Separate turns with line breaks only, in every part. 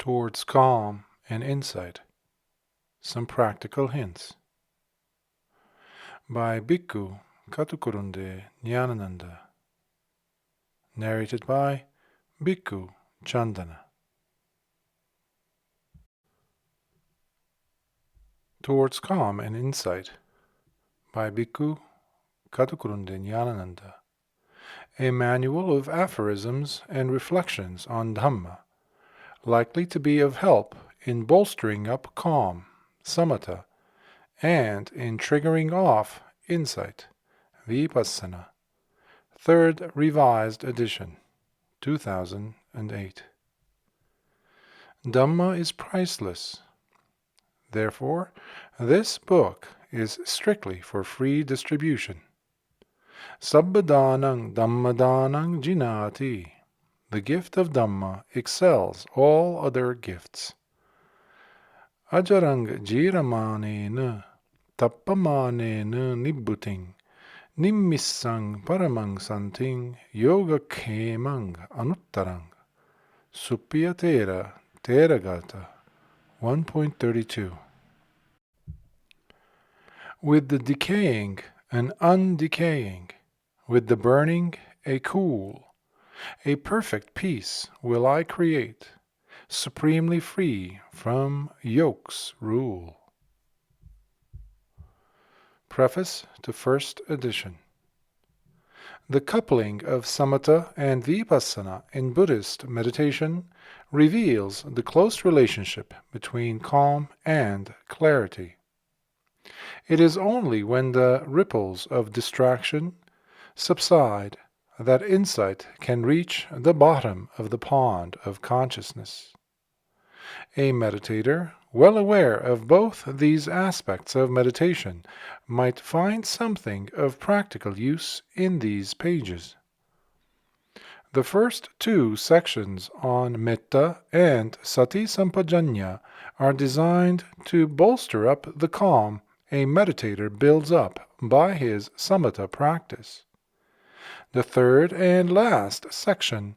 towards calm and insight. Some practical hints. By Bhikkhu Kaṭukurunde Ñāṇananda. Narrated by Bhikkhu Candana. Towards Calm and Insight by Bhikkhu Kaṭukurunde Ñāṇananda. A manual of aphorisms and reflections on Dhamma, likely to be of help in bolstering up calm, samatha, and in triggering off insight, vipassana. Third Revised Edition, 2008. Dhamma is priceless. Therefore, this book is strictly for free distribution. Sabbadānaṃ Dhammadānaṃ Jināti. The gift of Dhamma excels all other gifts. Ajarang jiramānena tappamānena nibbūtiṃ nimmissang paramang santiṃ yoga khemang anuttarang suppiyatera teragata 1.32. With the decaying an undecaying, with the burning a cool, a perfect peace will I create, supremely free from yoke's rule. Preface to First Edition. The coupling of samatha and vipassana in Buddhist meditation reveals the close relationship between calm and clarity. It is only when the ripples of distraction subside that insight can reach the bottom of the pond of consciousness. A meditator, well aware of both these aspects of meditation, might find something of practical use in these pages. The first two sections on metta and sati sampajanya are designed to bolster up the calm a meditator builds up by his samatha practice. The third and last section,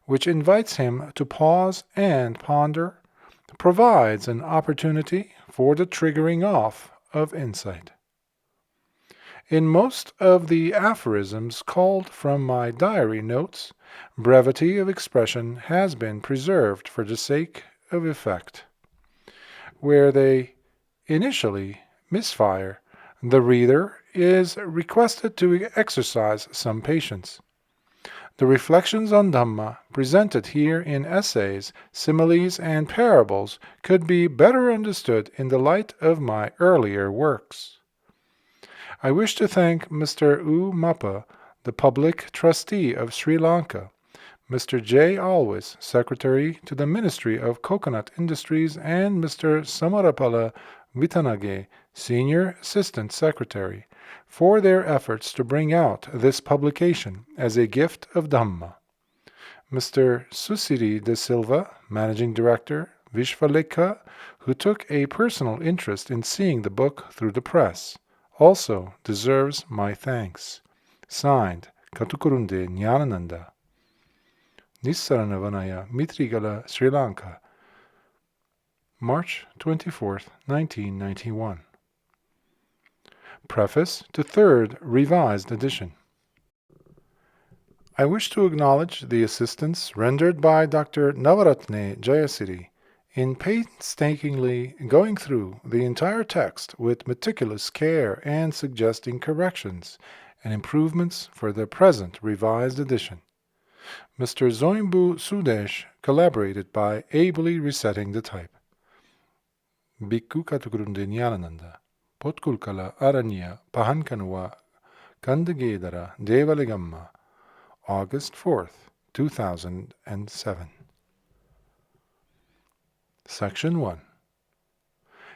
which invites him to pause and ponder, provides an opportunity for the triggering off of insight. In most of the aphorisms called from my diary notes, brevity of expression has been preserved for the sake of effect. Where they initially misfire, the reader is requested to exercise some patience. The reflections on Dhamma presented here in essays, similes, and parables could be better understood in the light of my earlier works. I wish to thank Mr. U. Mappa, the Public Trustee of Sri Lanka, Mr. J. Alwys, Secretary to the Ministry of Coconut Industries, and Mr. Samarapala Vitanage, Senior Assistant Secretary, for their efforts to bring out this publication as a gift of Dhamma. Mr. Susiri de Silva, Managing Director, Vishvalekha, who took a personal interest in seeing the book through the press, also deserves my thanks. Signed, Kaṭukurunde Ñāṇananda. Nissaranavanaya, Mitrigala, Sri Lanka, March 24, 1991. Preface to Third Revised Edition. I wish to acknowledge the assistance rendered by Dr. Navaratne Jayasiri in painstakingly going through the entire text with meticulous care and suggesting corrections and improvements for the present revised edition. Mr. Zoimbu Sudesh collaborated by ably resetting the type. Bhikkhu Kaṭukurunde Ñāṇananda, Potkulkala Aranya Pahankanwa Kandagedara Devalegamma, August 4th, 2007. Section 1.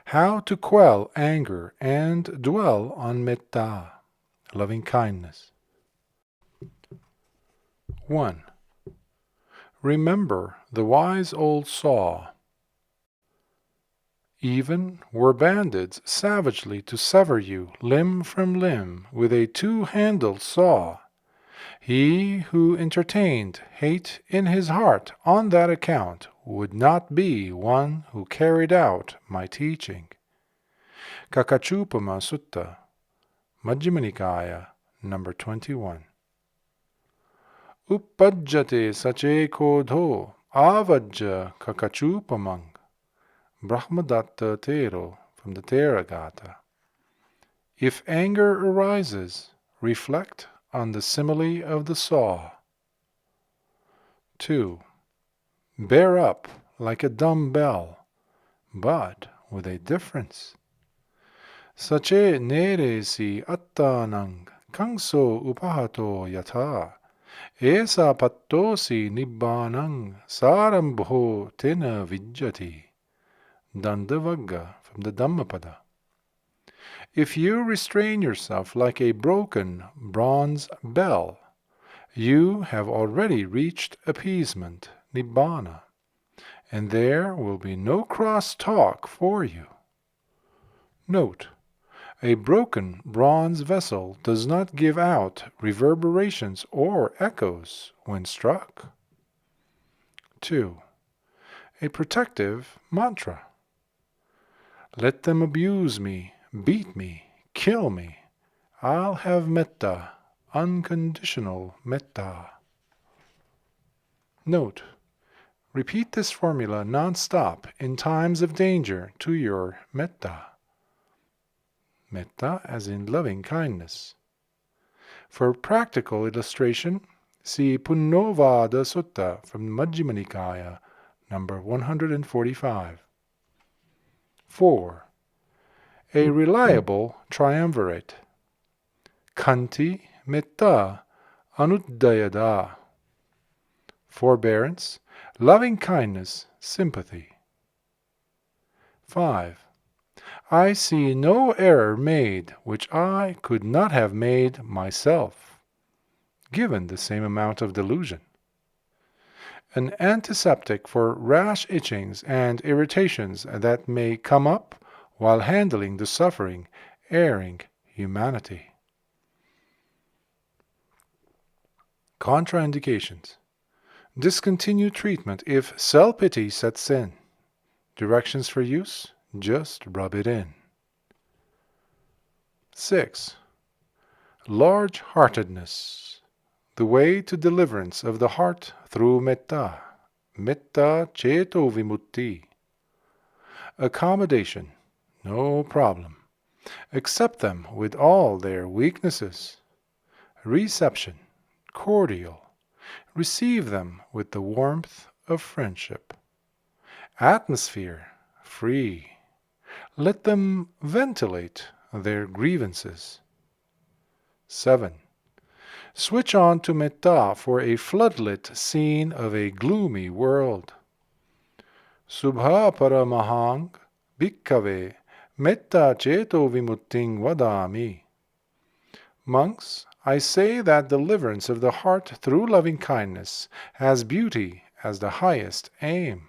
How to quell anger and dwell on metta, loving kindness. 1. Remember the wise old saw. Even were bandits savagely to sever you limb from limb with a two-handled saw, he who entertained hate in his heart on that account would not be one who carried out my teaching. Kakachupama Sutta, Majjhima Nikāya, number 21. Uppajjate sache kodho avajja kakachupamang. Brahmadatta Tero, from the Theragata. If anger arises, reflect on the simile of the saw. 2. Bear up like a dumb bell, but with a difference. Sache neresi attanang kangso upahato yatha esa pattosi Nibbānaṃ sarambho tena vijjati. Dandavagga, from the Dhammapada. If you restrain yourself like a broken bronze bell, you have already reached appeasement, Nibbāna, and there will be no cross talk for you. Note: a broken bronze vessel does not give out reverberations or echoes when struck. 2. A protective mantra. Let them abuse me, beat me, kill me. I'll have metta, unconditional metta. Note: repeat this formula non-stop in times of danger to your metta. Metta as in loving kindness. For practical illustration, see Punnovada Sutta from Majjhima Nikāya, number 145. 4. A reliable triumvirate. Khanti metta anuddayada. Forbearance, loving kindness, sympathy. 5. I see no error made which I could not have made myself, given the same amount of delusion. An antiseptic for rash itchings and irritations that may come up while handling the suffering, erring humanity. Contraindications. Discontinue treatment if self-pity sets in. Directions for use: just rub it in. 6. Large-heartedness. The way to deliverance of the heart through metta. Metta ceto vimutti. Accommodation. No problem. Accept them with all their weaknesses. Reception. Cordial. Receive them with the warmth of friendship. Atmosphere. Free. Let them ventilate their grievances. 7. Switch on to metta for a floodlit scene of a gloomy world. Subha paramahang bhikkhave metta ceto vimutting vadami. Monks, I say that deliverance of the heart through loving kindness has beauty as the highest aim.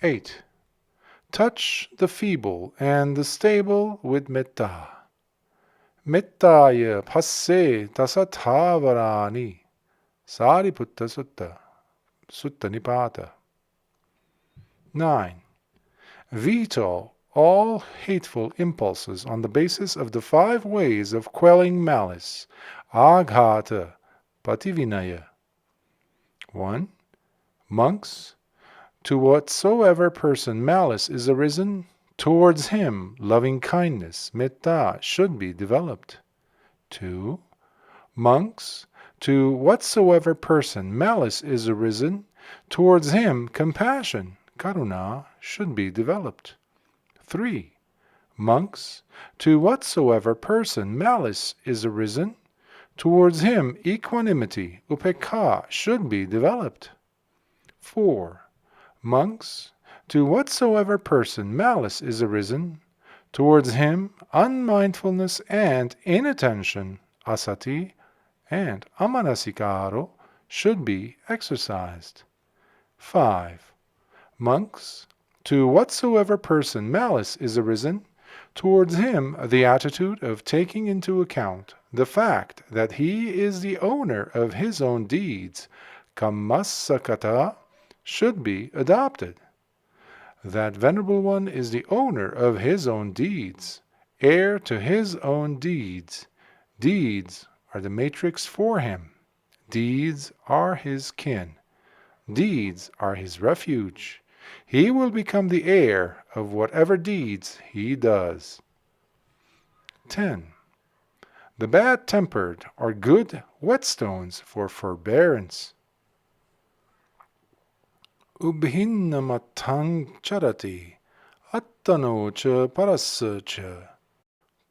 8. Touch the feeble and the stable with metta. Mettaya passe tasathavarani. Sariputta Sutta, Sutta Nipāta. 9. Veto all hateful impulses on the basis of the 5 ways of quelling malice. Aghata pativinaya. 1. Monks, to whatsoever person malice is arisen, towards him loving kindness, metta, should be developed. 2. Monks, to whatsoever person malice is arisen, towards him compassion, karuna, should be developed. 3. Monks, to whatsoever person malice is arisen, towards him equanimity, upekkha, should be developed. 4. Monks, to whatsoever person malice is arisen, towards him unmindfulness and inattention, asati, and amanasikaro, should be exercised. 5. Monks, to whatsoever person malice is arisen, towards him the attitude of taking into account the fact that he is the owner of his own deeds, kammasakata, should be adopted. That Venerable One is the owner of his own deeds, heir to his own deeds. Deeds are the matrix for him. Deeds are his kin. Deeds are his refuge. He will become the heir of whatever deeds he does. 10. The bad-tempered are good whetstones for forbearance. Ubhinnamatthang charati, attano cha parassa cha,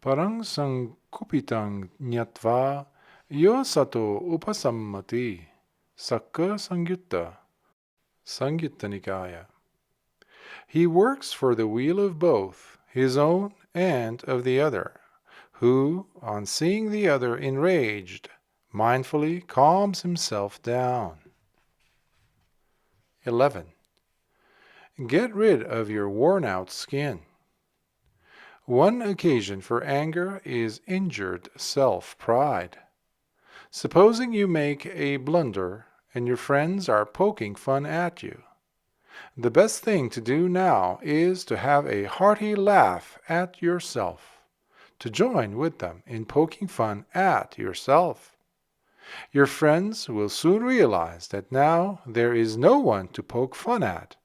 parang sankupitang nyatva yosato upasammati. Sakka Sangyutta, Sangyutta Nikaya. He works for the weal of both, his own and of the other, who, on seeing the other enraged, mindfully calms himself down. 11. Get rid of your worn-out skin. One occasion for anger is injured self-pride. Supposing you make a blunder and your friends are poking fun at you. The best thing to do now is to have a hearty laugh at yourself, to join with them in poking fun at yourself. Your friends will soon realize that now there is no one to poke fun at,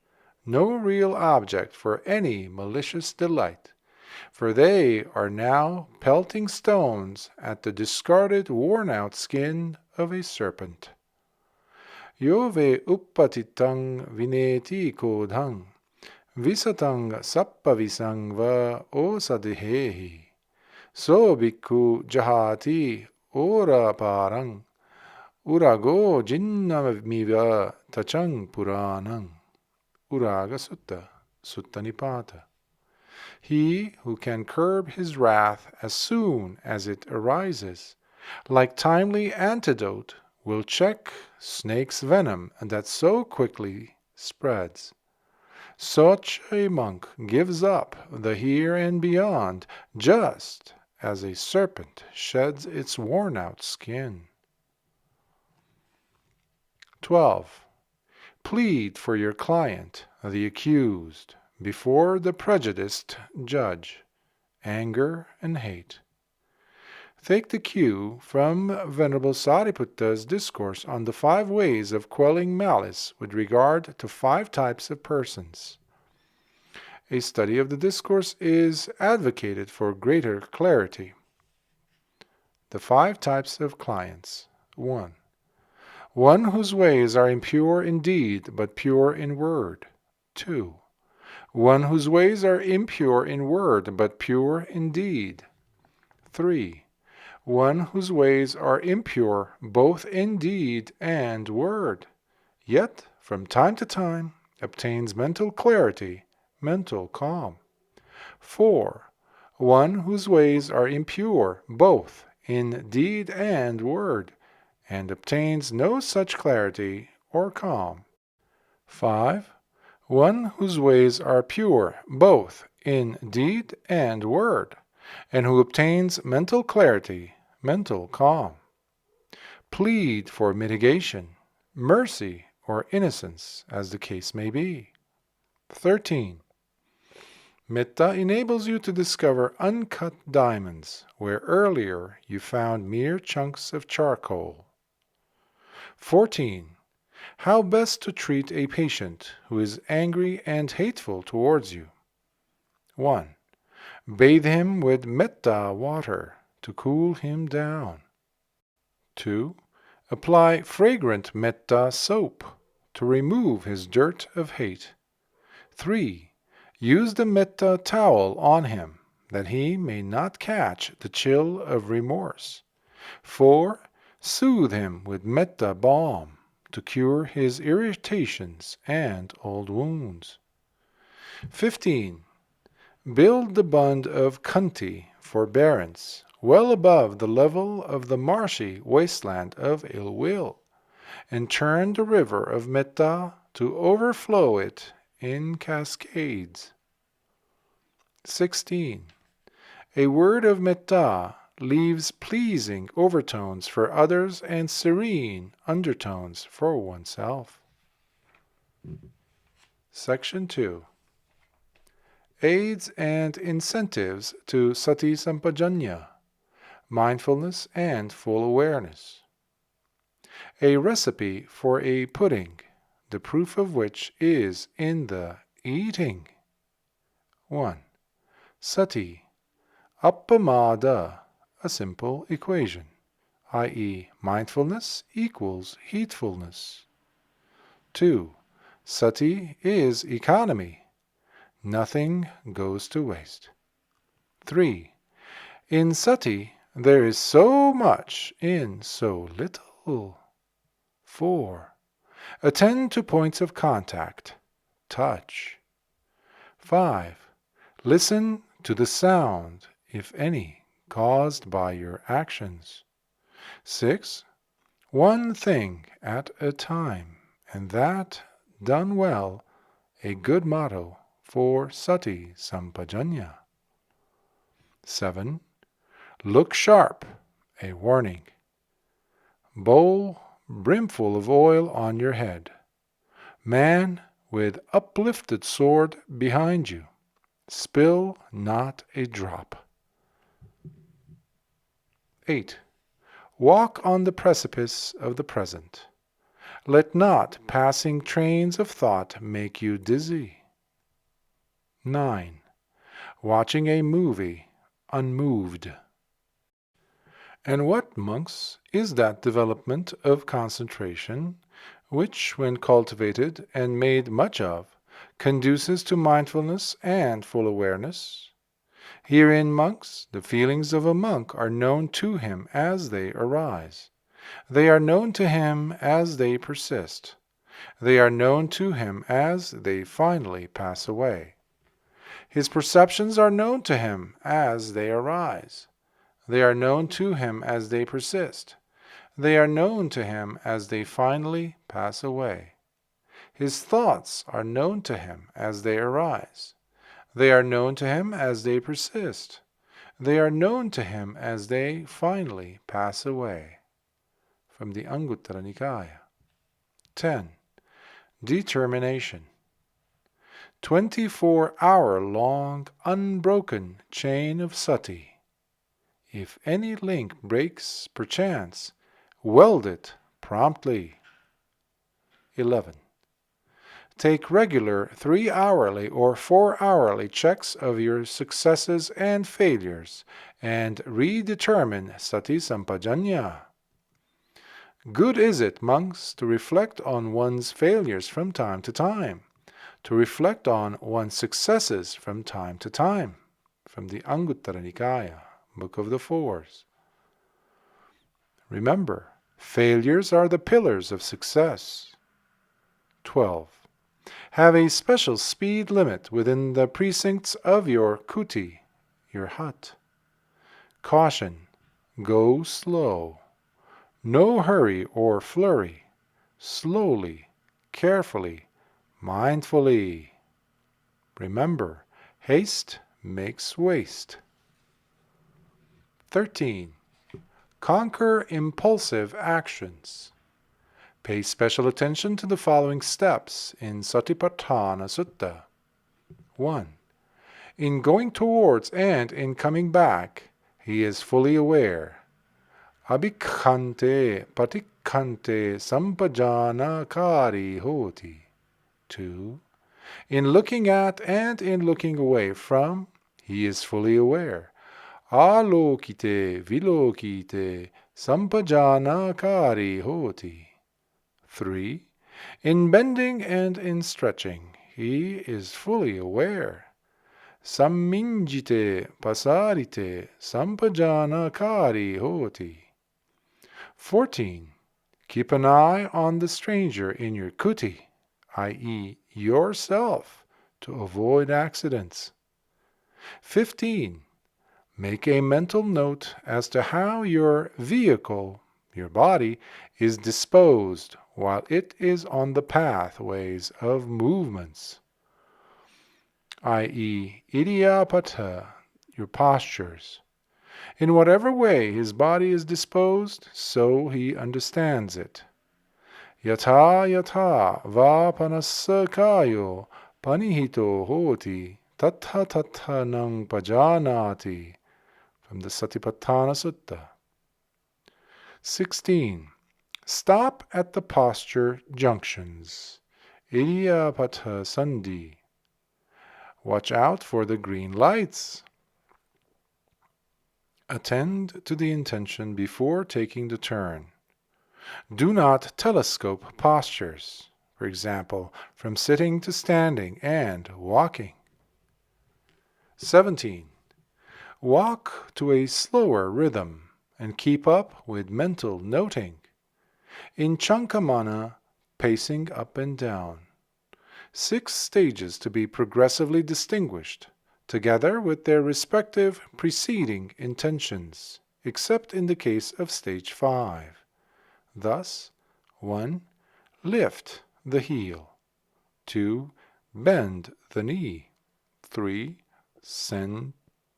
no real object for any malicious delight, for they are now pelting stones at the discarded, worn-out skin of a serpent. Yove uppatitang vineti kodhang, visatang sappavisang va osadihehi, so bhikkhu jahati ora parang, urago jinnamiva tachang puranang. Uraga Sutta, Sutta Nipata. He who can curb his wrath as soon as it arises, like timely antidote, will check snake's venom that so quickly spreads. Such a monk gives up the here and beyond just as a serpent sheds its worn-out skin. 12. Plead for your client, the accused, before the prejudiced judge, anger and hate. Take the cue from Venerable Sariputta's discourse on the 5 ways of quelling malice with regard to 5 types of persons. A study of the discourse is advocated for greater clarity. The 5 types of clients. 1. One whose ways are impure in deed but pure in word. 2. One whose ways are impure in word but pure in deed. 3. One whose ways are impure both in deed and word, yet from time to time obtains mental clarity, mental calm. 4. One whose ways are impure both in deed and word, and obtains no such clarity or calm. 5. One whose ways are pure both in deed and word, and who obtains mental clarity, mental calm. Plead for mitigation, mercy, or innocence, as the case may be. 13. Metta enables you to discover uncut diamonds where earlier you found mere chunks of charcoal. 14. How best to treat a patient who is angry and hateful towards you. 1. Bathe him with metta water to cool him down. 2. Apply fragrant metta soap to remove his dirt of hate. 3. Use the metta towel on him that he may not catch the chill of remorse. 4. Soothe him with metta balm to cure his irritations and old wounds. 15. Build the bund of khanti, forbearance, well above the level of the marshy wasteland of ill will, and turn the river of metta to overflow it in cascades. 16. A word of metta leaves pleasing overtones for others and serene undertones for oneself. Section 2. Aids and incentives to sati sampajanya, mindfulness and full awareness. A recipe for a pudding, the proof of which is in the eating. 1. Sati, appamada, a simple equation, i.e. mindfulness equals heedfulness. 2. Sati is economy. Nothing goes to waste. 3. In sati, there is so much in so little. 4. Attend to points of contact, touch. 5. Listen to the sound, if any, caused by your actions. 6. One thing at a time, and that done well, a good motto for sati sampajanya. 7. Look sharp, a warning. Bowl brimful of oil on your head. Man with uplifted sword behind you. Spill not a drop. 8. Walk on the precipice of the present. Let not passing trains of thought make you dizzy. 9. Watching a movie, unmoved. And what, monks, is that development of concentration which, when cultivated and made much of, conduces to mindfulness and full awareness? Herein, monks, the feelings of a monk are known to him as they arise. They are known to him as they persist. They are known to him as they finally pass away. His perceptions are known to him as they arise. They are known to him as they persist. They are known to him as they finally pass away. His thoughts are known to him as they arise. They are known to him as they persist. They are known to him as they finally pass away. From the Anguttara Nikaya. 10. Determination. 24-hour-long unbroken chain of sati. If any link breaks perchance, weld it promptly. 11. Take regular 3-hourly or 4-hourly checks of your successes and failures, and redetermine sati sampajanya. Good is it, monks, to reflect on one's failures from time to time, to reflect on one's successes from time to time. From the Anguttara Nikaya, Book of the Fours. Remember, failures are the pillars of success. 12. Have a special speed limit within the precincts of your kuti, your hut. Caution, go slow. No hurry or flurry. Slowly, carefully, mindfully. Remember, haste makes waste. 13. Conquer impulsive actions. Pay special attention to the following steps in Satipatthana Sutta. 1. In going towards and in coming back, he is fully aware. Abhikkante patikkante sampajanakari hoti. 2. In looking at and in looking away from, he is fully aware. Alokite vilokite sampajanakari hoti. 3. In bending and in stretching, he is fully aware. Samminjite pasarite sampajanakari hoti. 14. Keep an eye on the stranger in your kuti, i.e. yourself, to avoid accidents. 15. Make a mental note as to how your vehicle, your body, is disposed while it is on the pathways of movements, i.e. idiapata, your postures. In whatever way his body is disposed, so he understands it. Yatha yatha va panasakayo panihito hoti tatha tatha nang pajanati. From the Satipatthana Sutta. 16. Stop at the posture junctions. Idiyapatha Sandhi. Watch out for the green lights. Attend to the intention before taking the turn. Do not telescope postures, for example, from sitting to standing and walking. 17. Walk to a slower rhythm and keep up with mental noting. In Chankamana, pacing up and down. 6 stages to be progressively distinguished, together with their respective preceding intentions, except in the case of stage 5. Thus, 1. Lift the heel. 2. Bend the knee. 3. Send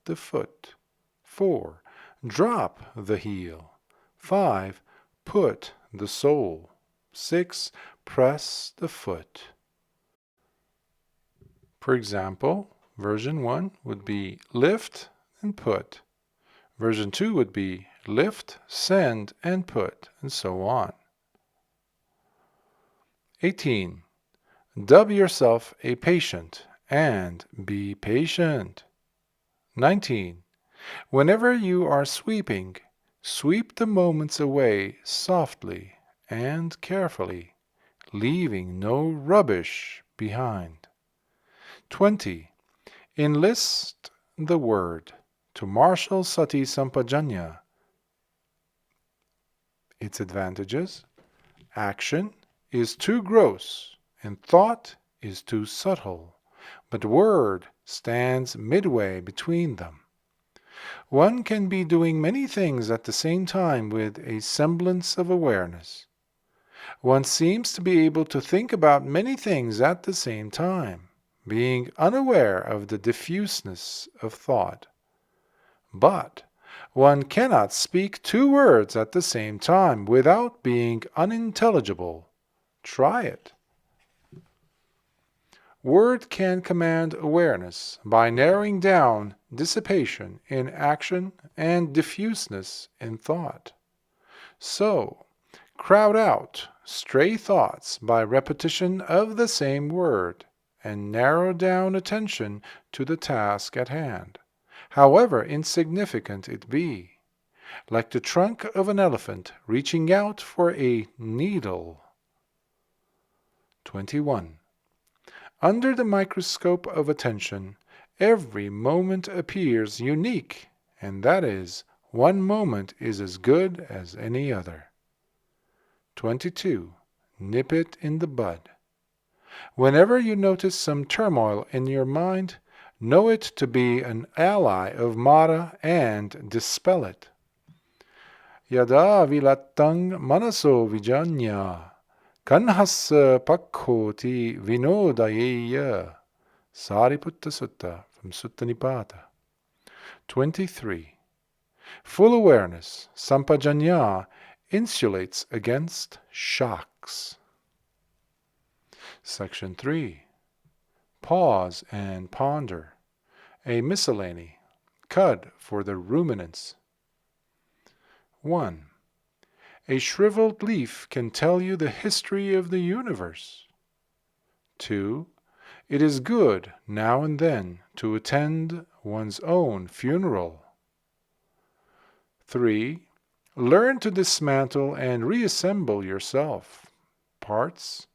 the foot. 4. Drop the heel. 5. Put the sole. 6. Press the foot. For example, version 1 would be lift and put. Version 2 would be lift, send, and put, and so on. 18. Dub yourself a patient and be patient. 19. Whenever you are sweeping, sweep the moments away softly and carefully, leaving no rubbish behind. 20. Enlist the word to marshal sati sampajanya. Its advantages: action is too gross and thought is too subtle, but word stands midway between them. One can be doing many things at the same time with a semblance of awareness. One seems to be able to think about many things at the same time, being unaware of the diffuseness of thought. But one cannot speak 2 words at the same time without being unintelligible. Try it. Word can command awareness by narrowing down dissipation in action and diffuseness in thought. So, crowd out stray thoughts by repetition of the same word, and narrow down attention to the task at hand, however insignificant it be, like the trunk of an elephant reaching out for a needle. 21. Under the microscope of attention, every moment appears unique, and that is, one moment is as good as any other. 22. Nip it in the bud. Whenever you notice some turmoil in your mind, know it to be an ally of Mara and dispel it. Yada vilattang manaso vijanya kanhasa pakkoti vinodayeya. Sariputta Sutta from Sutta Nibbāna. 23. Full awareness, sampajanya, insulates against shocks. Section 3. Pause and ponder. A miscellany. Cud for the ruminants. 1. A shriveled leaf can tell you the history of the universe. 2. It is good, now and then, to attend one's own funeral. 3. Learn to dismantle and reassemble yourself. Parts: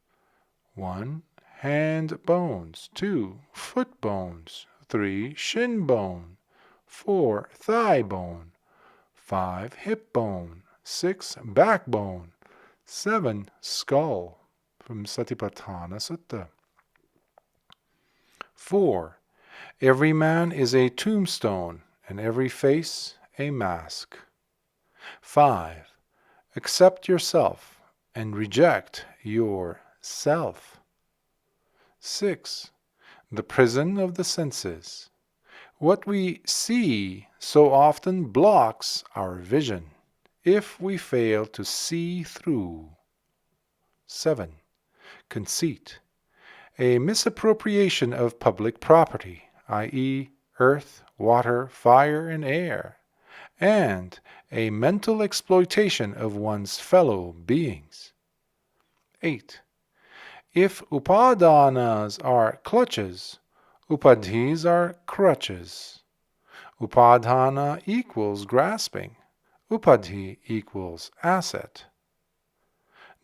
1. Hand bones. 2. Foot bones. 3. Shin bone. 4. Thigh bone. 5. Hip bone. 6. Backbone. 7. Skull. From Satipatthana Sutta. 4. Every man is a tombstone, and every face a mask. 5. Accept yourself and reject your self. 6. The prison of the senses. What we see so often blocks our vision if we fail to see through. 7. Conceit. A misappropriation of public property, i.e., earth, water, fire, and air, and a mental exploitation of one's fellow beings. 8. If upadhanas are clutches, upadhis are crutches. Upadhana equals grasping. Upadhi equals asset.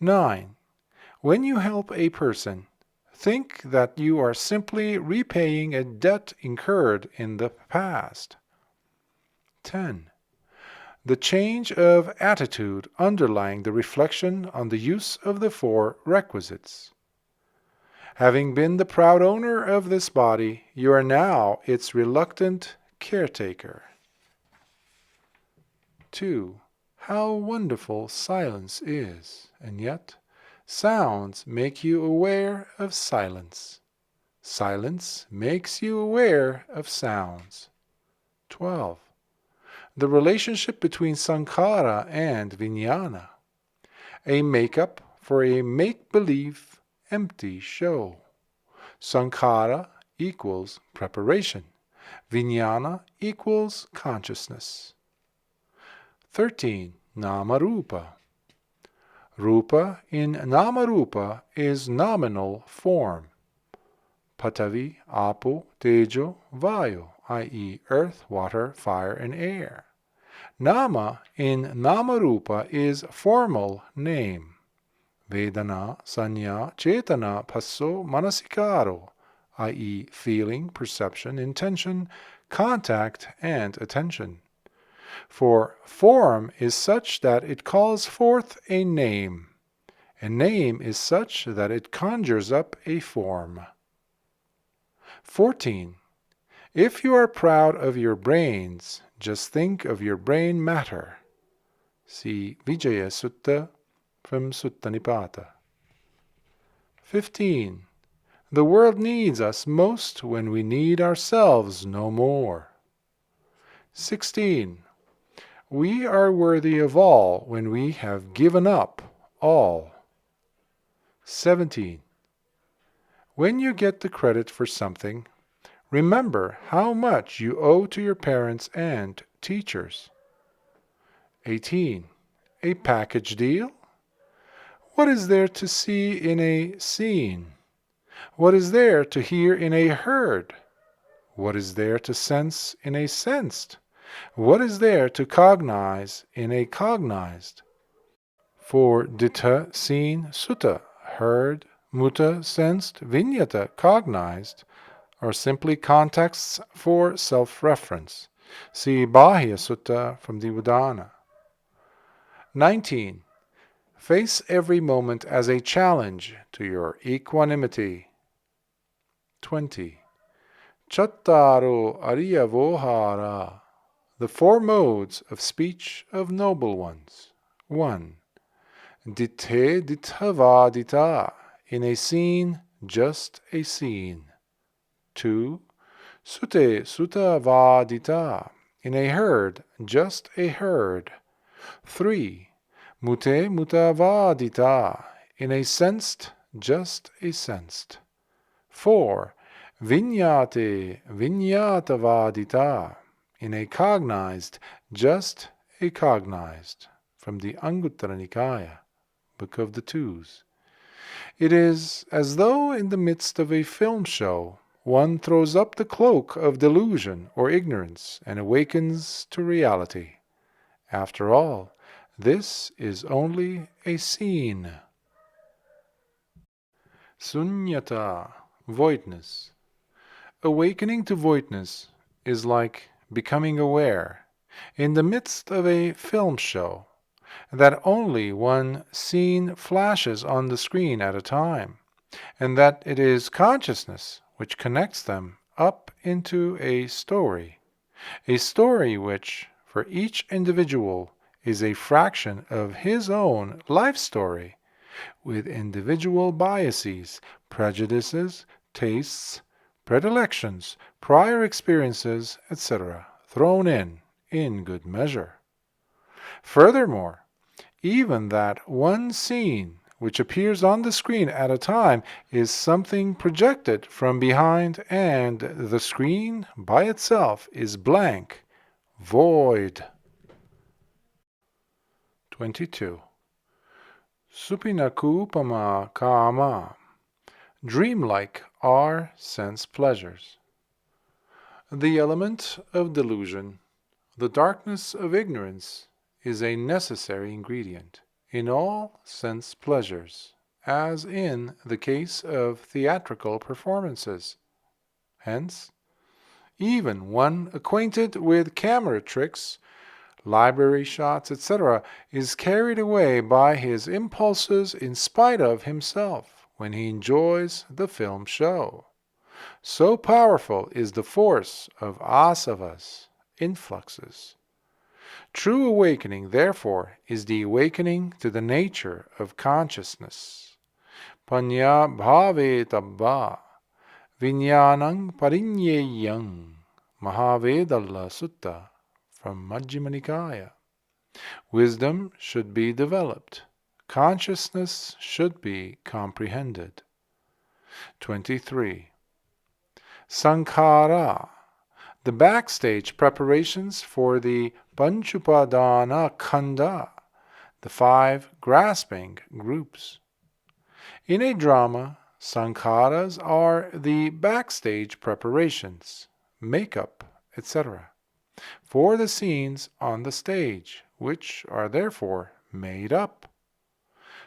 9. When you help a person, think that you are simply repaying a debt incurred in the past. 10. The change of attitude underlying the reflection on the use of the 4 requisites. Having been the proud owner of this body, you are now its reluctant caretaker. 2. How wonderful silence is, and yet sounds make you aware of silence. Silence makes you aware of sounds. 12. The relationship between sankhara and vijnana. A make-up for a make-believe, empty show. Sankhara equals preparation. Vijnana equals consciousness. 13. Namarupa. Rupa in Namarupa is nominal form. Patavi, Apo, Tejo, Vayu, i.e. earth, water, fire, and air. Nama in Namarupa is formal name. Vedana, Sanya, Chetana, Passo, Manasikaro, i.e. feeling, perception, intention, contact, and attention. For form is such that it calls forth a name. A name is such that it conjures up a form. 14. If you are proud of your brains, just think of your brain matter. See Vijaya Sutta from Sutta Nipāta. 15. The world needs us most when we need ourselves no more. 16. We are worthy of all when we have given up all. 17. When you get the credit for something, remember how much you owe to your parents and teachers. 18. A package deal? What is there to see in a seen? What is there to hear in a heard? What is there to sense in a sensed? What is there to cognize in a cognized? For ditta, seen, sutta, heard, mutta, sensed, viññata, cognized, are simply contexts for self-reference. See Bahya Sutta from the Nibbāna. 19. Face every moment as a challenge to your equanimity. 20. Chattaro Ariya Vohara. The 4 modes of speech of noble ones. 1. Ditte ditthavadita. In a scene, just a scene. 2. Sute sutavadita. In a herd, just a herd. 3. Mute mutavadita. In a sensed, just a sensed. 4. Viññāte viññātavadita. In a cognized, just a cognized. From the Anguttara Nikāya, Book of the Twos. It is as though in the midst of a film show, one throws up the cloak of delusion or ignorance and awakens to reality. After all, this is only a scene. Sunyata, voidness. Awakening to voidness is like becoming aware, in the midst of a film show, that only one scene flashes on the screen at a time, and that it is consciousness which connects them up into a story which, for each individual, is a fraction of his own life story, with individual biases, prejudices, tastes, predilections, prior experiences, etc., thrown in good measure. Furthermore, even that one scene which appears on the screen at a time is something projected from behind, and the screen by itself is blank, void. 22. Supinakupama kama. Dreamlike are sense pleasures. The element of delusion, the darkness of ignorance, is a necessary ingredient in all sense pleasures, as in the case of theatrical performances. Hence, even one acquainted with camera tricks, library shots, etc., is carried away by his impulses in spite of himself when he enjoys the film show. So powerful is the force of asavas, influxes. True awakening, therefore, is the awakening to the nature of consciousness. Panya bhave tabba, viññānaṃ pariññeyaṃ, Mahavedalla Sutta from Majjhima Nikāya. Wisdom should be developed. Consciousness should be comprehended. 23. Sankhara, the backstage preparations for the Panchupadana Khanda, the 5 grasping groups. In a drama, sankharas are the backstage preparations, makeup, etc., for the scenes on the stage, which are therefore made up.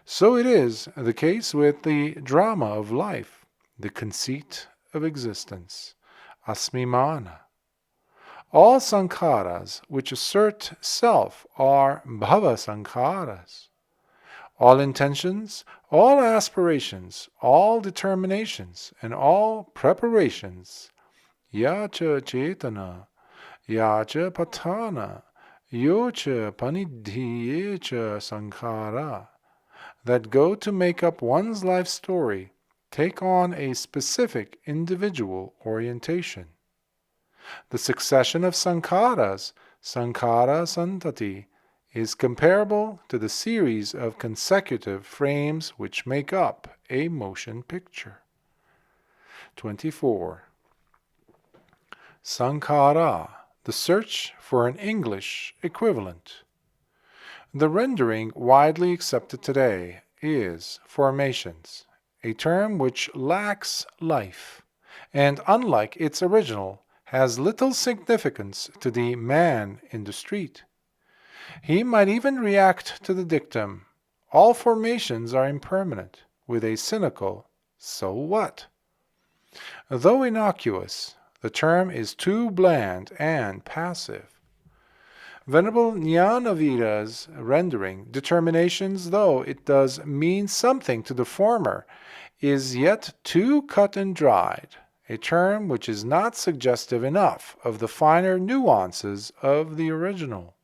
So it is the case with the drama of life, the conceit of existence, asmimana. All sankharas which assert self are bhava sankharas. All intentions, all aspirations, all determinations, and all preparations, yacha chetana, yacha patana, yocha panidhiyecha sankhara, that go to make up one's life story, take on a specific individual orientation. The succession of sankharas, sankhara santati, is comparable to the series of consecutive frames which make up a motion picture. 24. Sankhara, the search for an English equivalent. The rendering widely accepted today is formations, a term which lacks life, and unlike its original, has little significance to the man in the street. He might even react to the dictum, all formations are impermanent, with a cynical, so what? Though innocuous, the term is too bland and passive. Venerable Ñāṇavira's rendering, determinations, though it does mean something to the former, is yet too cut and dried, a term which is not suggestive enough of the finer nuances of the original.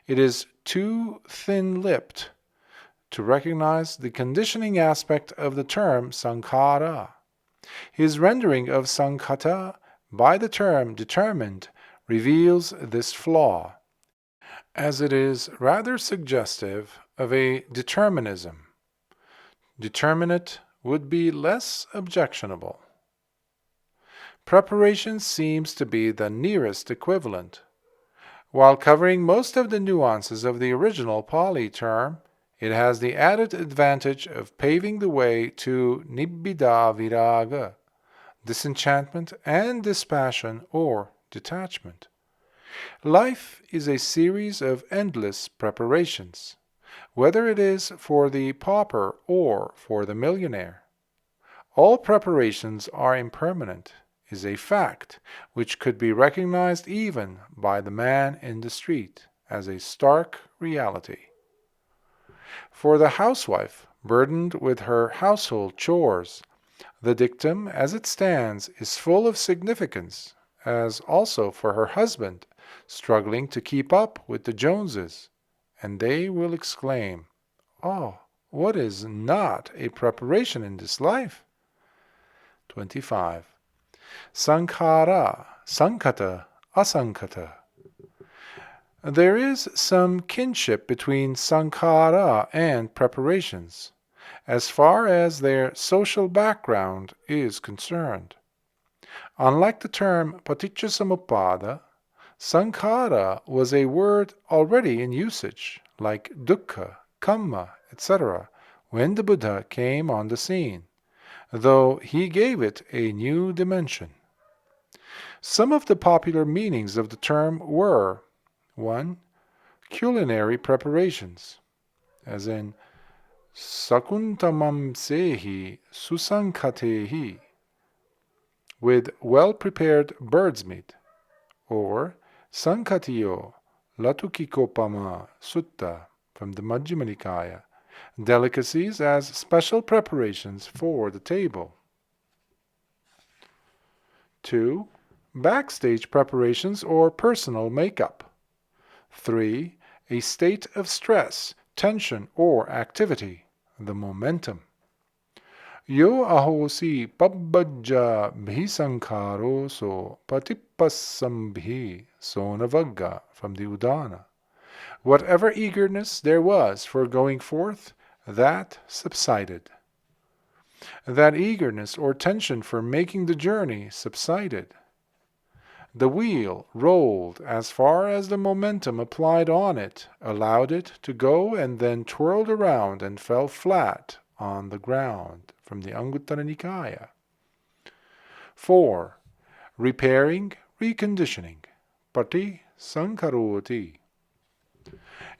It is too thin-lipped to recognize the conditioning aspect of the term sankhara. His rendering of sankhata by the term determined reveals this flaw, as it is rather suggestive of a determinism. Determinate would be less objectionable. Preparation seems to be the nearest equivalent. While covering most of the nuances of the original Pali term, it has the added advantage of paving the way to Nibbāna viraga, disenchantment and dispassion or detachment. Life is a series of endless preparations, whether it is for the pauper or for the millionaire. All preparations are impermanent, is a fact which could be recognized even by the man in the street as a stark reality. For the housewife burdened with her household chores, the dictum as it stands is full of significance, as also for her husband struggling to keep up with the Joneses, and they will exclaim, "Oh, what is not a preparation in this life?" 25. Sankhara, sankhata, asankhata. There is some kinship between sankhara and preparations, as far as their social background is concerned. Unlike the term paticcasamuppada, sankhara was a word already in usage, like dukkha, kamma, etc., when the Buddha came on the scene, though he gave it a new dimension. Some of the popular meanings of the term were 1. Culinary preparations, as in sakuntamam sehi susankhatehi, with well-prepared bird's meat, or sankhatiyo latukikopama sutta from the Majjhima Nikaya, delicacies as special preparations for the table. 2. Backstage preparations or personal makeup. 3. A state of stress, tension, or activity, the momentum. Yo ahosi pabbajja bhisankharo so patippasambhi sonavagga from the Udana. Whatever eagerness there was for going forth, that subsided. That eagerness or tension for making the journey subsided. The wheel rolled as far as the momentum applied on it allowed it to go, and then twirled around and fell flat on the ground from the Anguttara Nikaya. 4. Repairing, reconditioning. Pati sankharoti.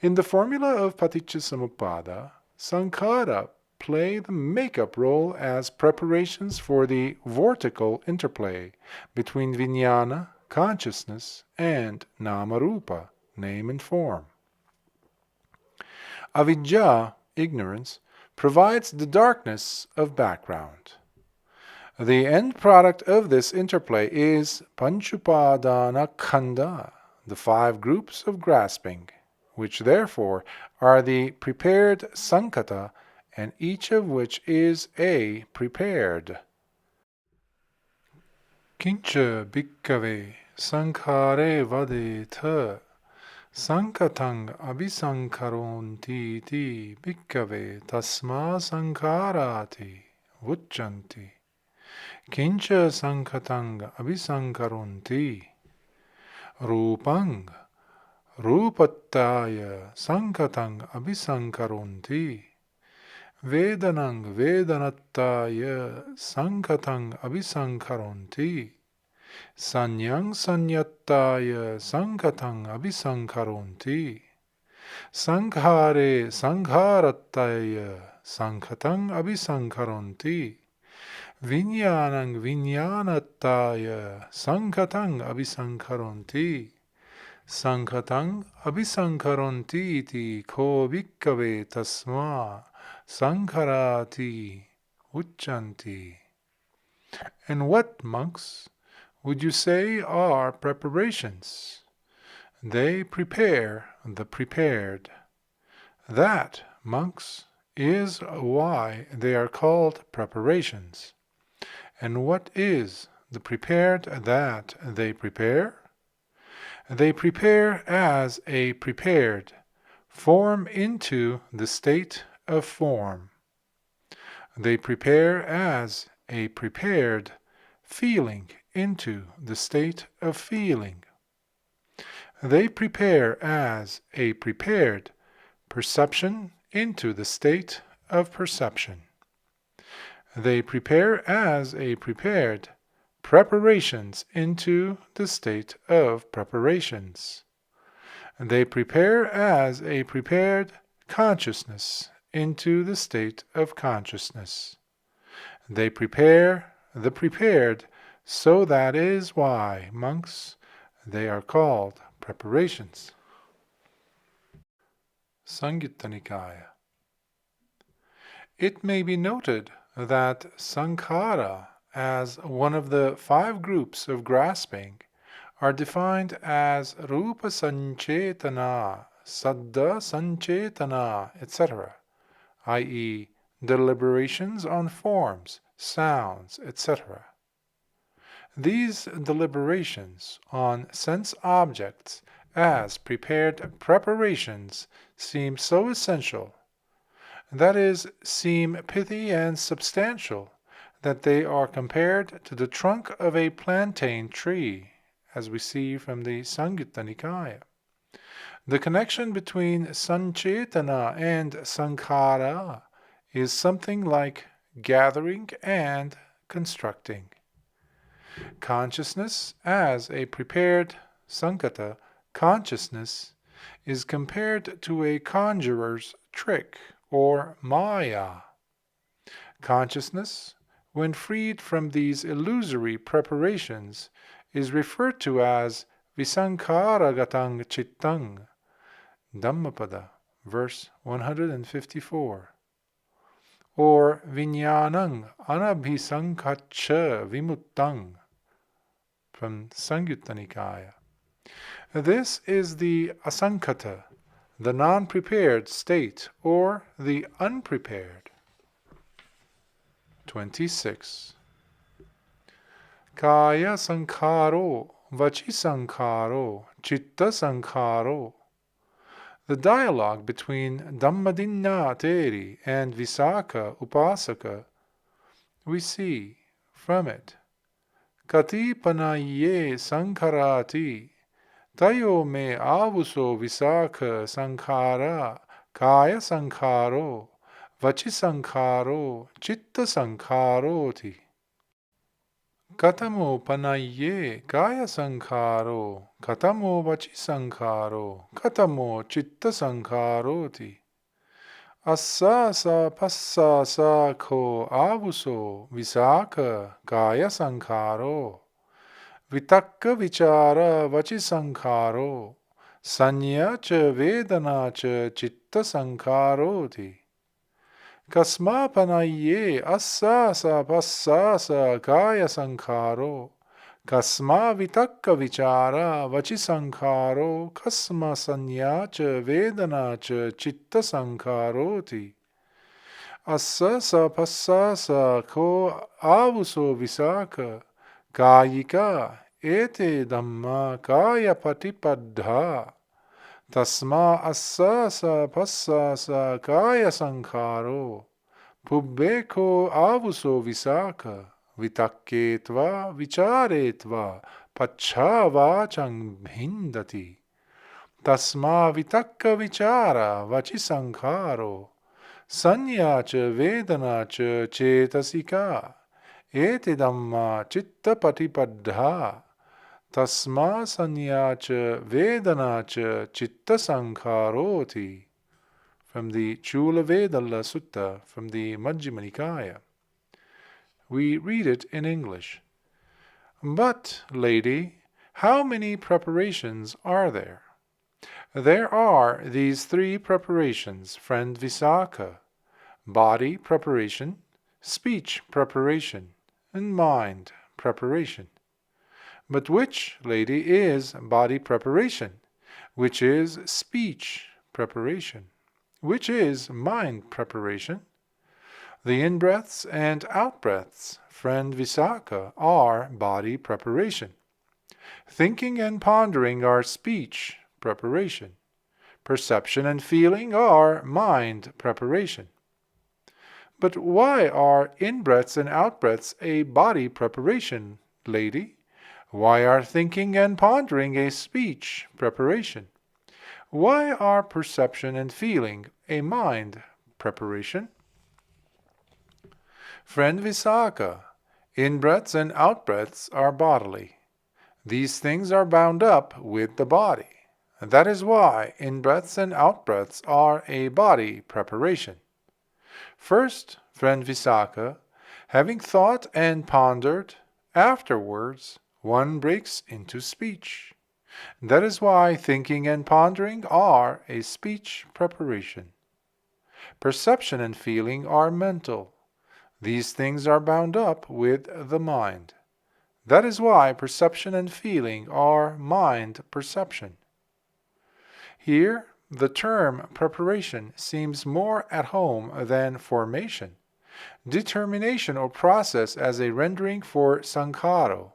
In the formula of paticcasamuppada, sankhara play the make-up role as preparations for the vortical interplay between vijnana, consciousness, and namarupa, name and form. Avidya, ignorance, provides the darkness of background. The end product of this interplay is panchupadana khanda, the 5 groups of grasping, which therefore are the prepared sankhata, and each of which is a prepared. Kincha bhikkave sankhare vadetha sankatang abhisankharonti ti bhikkave tasma sankharati vuccanti. Kincha sankatang abhisankharonti rupang rupattaya sankatang abhisankharonti Vedanang vedanattaya sankatang abhisankharonti sanyang sanyattaya sankatang abhisankharonti sankhare sankharattaya sankatang abhisankharonti vinyanang vinyanattaya sankatang abhisankharonti sankatang abhisankharonti iti ko bhikkave tasma sankharati uccanti. And what, monks, would you say are preparations? They prepare the prepared. That, monks, is why they are called preparations. And what is the prepared that they prepare? They prepare as a prepared, form into the state of form. They prepare as a prepared, feeling into the state of feeling. They prepare as a prepared, perception into the state of perception. They prepare as a prepared, preparations into the state of preparations. They prepare as a prepared, consciousness into the state of consciousness. They prepare the prepared, so that is why, monks, they are called preparations. Samyutta Nikaya. It may be noted that sankhara, as one of the 5 groups of grasping, are defined as rupa sanchetana, saddha sanchetana, etc., i.e., deliberations on forms, sounds, etc. These deliberations on sense objects as prepared preparations seem so essential that is, seem pithy and substantial, that they are compared to the trunk of a plantain tree, as we see from the Samyutta Nikaya. The connection between sancetana and sankhara is something like gathering and constructing. Consciousness as a prepared sankata consciousness is compared to a conjurer's trick or maya. Consciousness, when freed from these illusory preparations, is referred to as visankharagatang chittang, Dhammapada, verse 154, or viññānaṃ anabhisankhacha vimuttang, from Samyutta Nikaya. This is the asankata, the non-prepared state, or the unprepared. 26. Kaya sankharo, vaci sankharo, chitta sankharo. The dialogue between Dhammadānaṃ and Visakha Upasaka, we see from it, Kati panaye sankharati, tayo me avuso Visakha sankhara, kaya sankharo, vaci sankharo, chitta sankharoti. Katamo panaye kaya sankharo, katamo vaci sankharo, katamo chitta sankharoti. Assa sa passa sa ko avuso Visakha kaya sankharo, vitakka vichara vaci sankharo, sanya cha vedana cha chitta sankharoti. Kasma panaye assa sa passa sa kaya sankharo, kasma vitakka vichara vaci sankharo, kasma sanya cha vedana cha chitta sankharoti. Assa sa passa sa ko avuso Visakha, kayika ete dhamma kaya patipaddha. Tasma assa sa passa sa kaya sankharo, pubbeko avuso Visakha, vitakketva vicharetva pacha vachang bhindati. Tasma vitakka vichara vaci sankharo, sanya cha vedana cha cetasika, ete dhamma chitta patipaddha. Tasma sanya cha vedana cha chitta sankharoti, from the Chula Vedalla Sutta from the Majjhima Nikaya. We read it in English. But, lady, how many preparations are there? There are these three preparations, friend Visakha: body preparation, speech preparation, and mind preparation. But which, lady, is body preparation? Which is speech preparation? Which is mind preparation? The in-breaths and out-breaths, friend Visakha, are body preparation. Thinking and pondering are speech preparation. Perception and feeling are mind preparation. But why are in-breaths and out-breaths a body preparation, lady? Why are thinking and pondering a speech preparation? Why are perception and feeling a mind preparation? Friend Visakha, in-breaths and out-breaths are bodily. These things are bound up with the body. That is why in-breaths and out-breaths are a body preparation. First, friend Visakha, having thought and pondered, afterwards one breaks into speech. That is why thinking and pondering are a speech preparation. Perception and feeling are mental. These things are bound up with the mind. That is why perception and feeling are mind perception. Here, the term preparation seems more at home than formation, determination or process as a rendering for sankharo.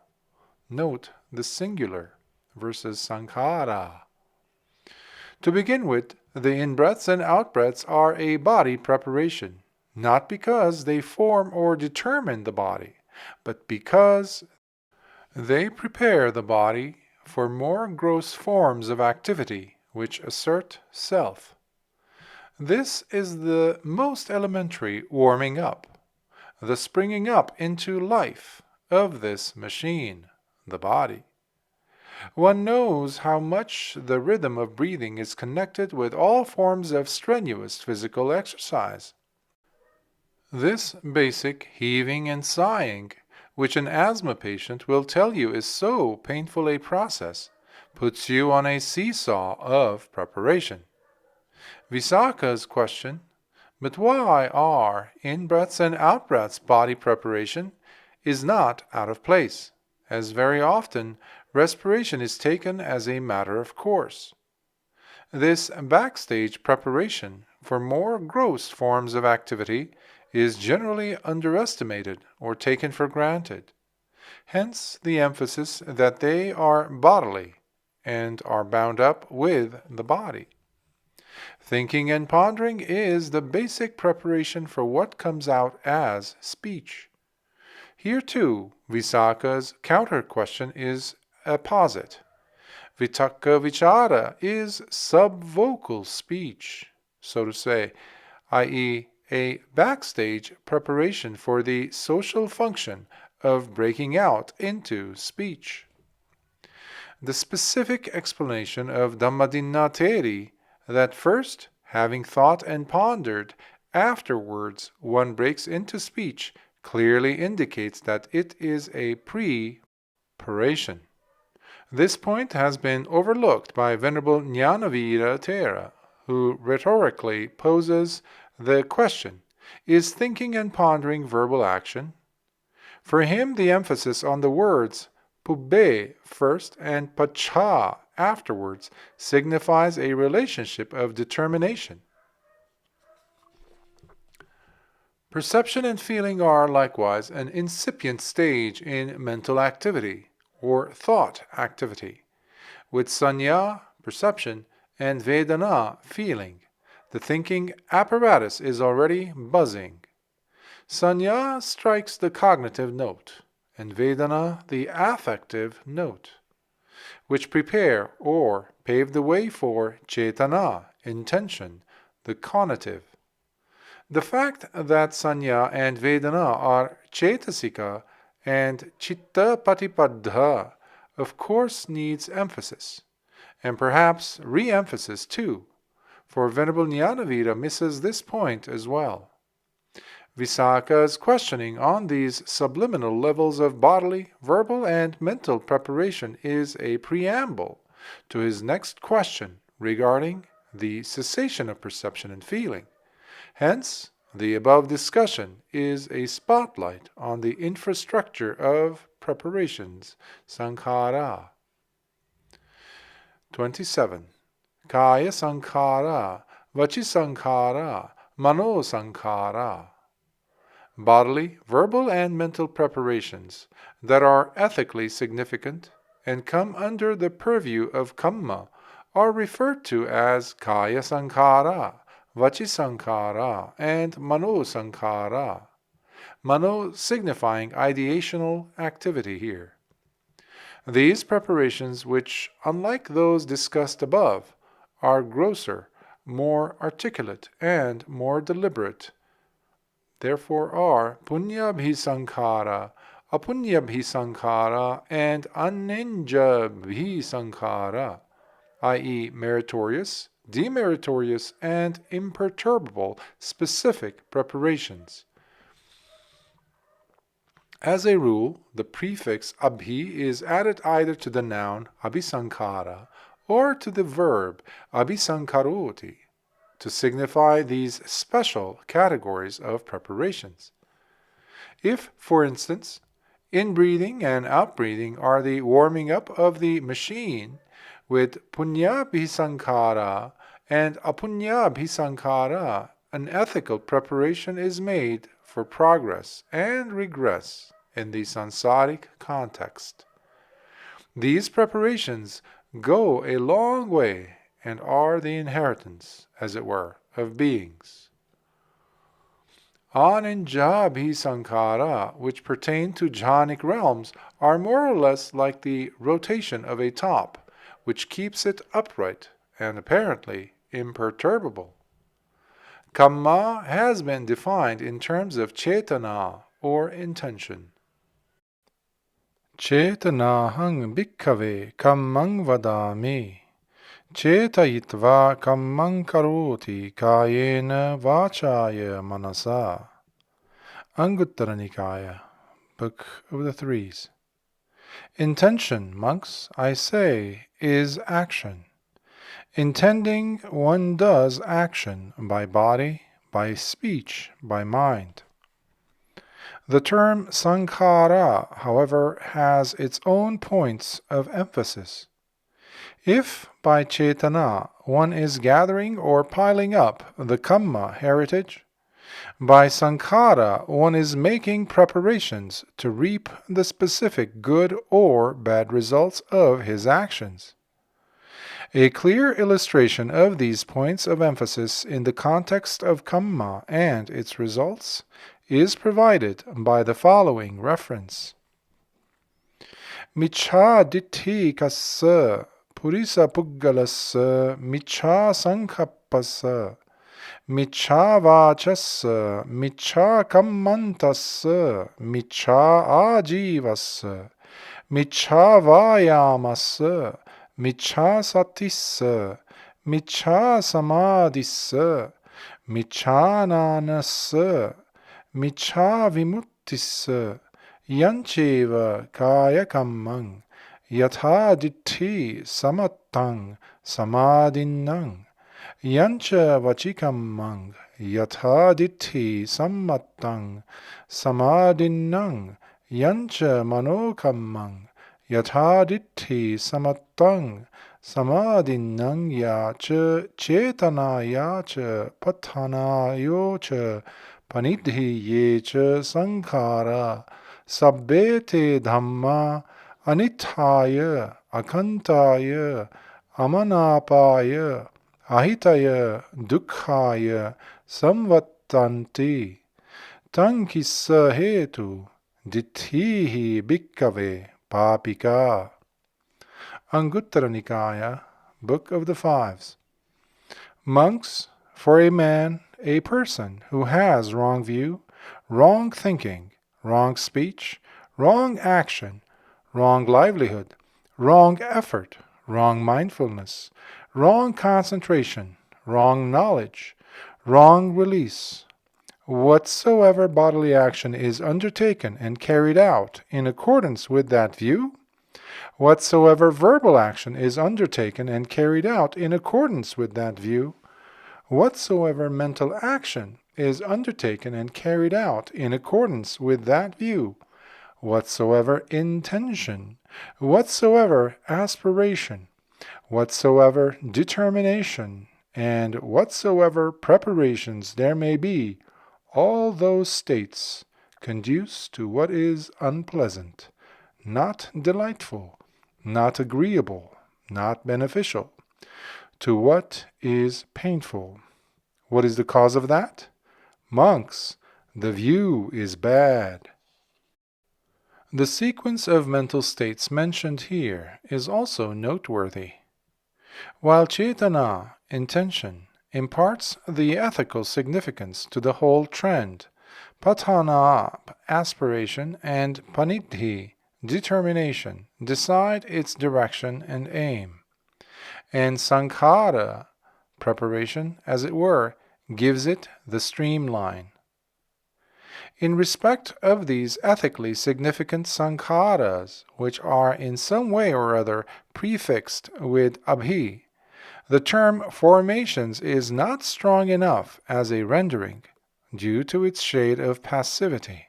Note the singular versus sankhara. To begin with, The in-breaths and out-breaths are a body preparation, not because they form or determine the body, but because they prepare the body for more gross forms of activity which assert self. This is the most elementary warming up, the springing up into life of this machine, the body. One knows how much the rhythm of breathing is connected with all forms of strenuous physical exercise. This basic heaving and sighing, which an asthma patient will tell you is so painful a process, puts you on a seesaw of preparation. Visakha's question, but why are in-breaths and out-breaths body preparation, is not out of place, as very often respiration is taken as a matter of course. This backstage preparation for more gross forms of activity is generally underestimated or taken for granted. Hence the emphasis that they are bodily and are bound up with the body. Thinking and pondering is the basic preparation for what comes out as speech. Here too, Visakha's counter-question is apposite. Vitakka vichara is subvocal speech, so to say, i.e., a backstage preparation for the social function of breaking out into speech. The specific explanation of Dhammadānaṃ that first, having thought and pondered, afterwards one breaks into speech, clearly indicates that it is a preparation. This point has been overlooked by Venerable Ñāṇavīra, who rhetorically poses the question, is thinking and pondering verbal action? For him, the emphasis on the words pubbe first and pacha afterwards signifies a relationship of determination. Perception and feeling are likewise an incipient stage in mental activity, or thought activity. With sanya, perception, and vedana, feeling, the thinking apparatus is already buzzing. Sanya strikes the cognitive note, and vedana the affective note, which prepare or pave the way for cetana, intention, the conative. The fact that sanya and vedana are cetasika and citta patipaddha of course needs emphasis, and perhaps re-emphasis too, for Venerable Ñāṇavīra misses this point as well. Visakha's questioning on these subliminal levels of bodily, verbal, and mental preparation is a preamble to his next question regarding the cessation of perception and feeling. Hence, the above discussion is a spotlight on the infrastructure of preparations, sankhara. 27. Kaya sankhara, vaci sankhara, mano sankhara. Bodily, verbal, and mental preparations that are ethically significant and come under the purview of kamma are referred to as kaya sankhara, vaci sankhara, and mano sankhara. Mano signifying ideational activity here. These preparations, which, unlike those discussed above, are grosser, more articulate, and more deliberate, therefore are punyabhisankhara, apunyabhisankhara, and anenjabhisankhara, i.e. meritorious, demeritorious, and imperturbable specific preparations. As a rule, the prefix abhi is added either to the noun abhisankhara or to the verb abhisankharoti to signify these special categories of preparations. If, for instance, in-breathing and out-breathing are the warming up of the machine, with punyabhisankhara and apunyabhisankhara, an ethical preparation is made for progress and regress in the sansaric context. These preparations go a long way and are the inheritance, as it were, of beings. Ananjabhi sankhara, which pertain to jhanic realms, are more or less like the rotation of a top, which keeps it upright and apparently imperturbable. Kamma has been defined in terms of cetana, or intention. Cetanahang bhikkhave kammang vadami. Cetayitva kammang karoti kayena vachaya manasa. Anguttara Nikaya, Book of the Threes. Intention, monks, I say, is action. Intending, one does action by body, by speech, by mind. The term sankhara, however, has its own points of emphasis. If by cetana one is gathering or piling up the kamma heritage, by sankhara one is making preparations to reap the specific good or bad results of his actions. A clear illustration of these points of emphasis in the context of kamma and its results is provided by the following reference. Miccha ditti kassa purisa puggalassa miccha sankhappassa miccha vachassa miccha kammantassa miccha ajivassa miccha vayamassa miccha satissa miccha samadhissa miccha miccha vimuttissa yancheva kaya kammang yatha ditti samattang samadhinnang yancha vachikammang yatha ditti sammattang samadhinnang yancha manokammang yatha ditti samattang samadhinnang yacha cetana yacha patthanayo cha panidhi yecha sankhara sabbete dhamma anithaya akantaya amanapaya ahitaya dukkhaya samvattanti tankissa hetu dithihi bhikkave papika. Anguttara Nikaya, Book of the Fives. Monks, for a man, a person who has wrong view, wrong thinking, wrong speech, wrong action, wrong livelihood, wrong effort, wrong mindfulness, wrong concentration, wrong knowledge, wrong release. Whatsoever bodily action is undertaken and carried out in accordance with that view, whatsoever verbal action is undertaken and carried out in accordance with that view, whatsoever mental action is undertaken and carried out in accordance with that view, whatsoever intention, whatsoever aspiration, whatsoever determination, and whatsoever preparations there may be, all those states conduce to what is unpleasant, not delightful, not agreeable, not beneficial, to what is painful. What is the cause of that? Monks, the view is bad. The sequence of mental states mentioned here is also noteworthy. While cetana, intention, imparts the ethical significance to the whole trend, patthana, aspiration, and panidhi, determination, decide its direction and aim, and sankhara, preparation, as it were, gives it the streamline. In respect of these ethically significant sankharas, which are in some way or other prefixed with abhi, the term formations is not strong enough as a rendering, due to its shade of passivity.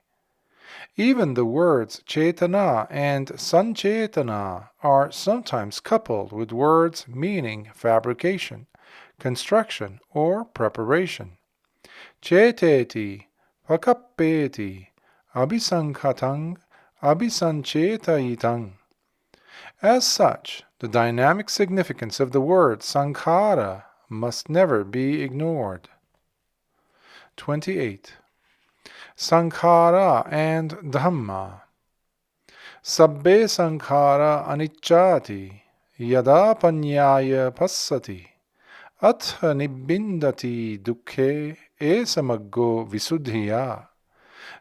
Even the words cetana and sancetana are sometimes coupled with words meaning fabrication, construction, or preparation. Ceteti, pakappeti, abhisankhatang, abhisanchetayitang. As such, the dynamic significance of the word sankhara must never be ignored. 28. Sankhara and Dhamma. Sabbe sankhara anicchati yada panyaya passati atha nibbindati dukkhe esamaggo visuddhiya.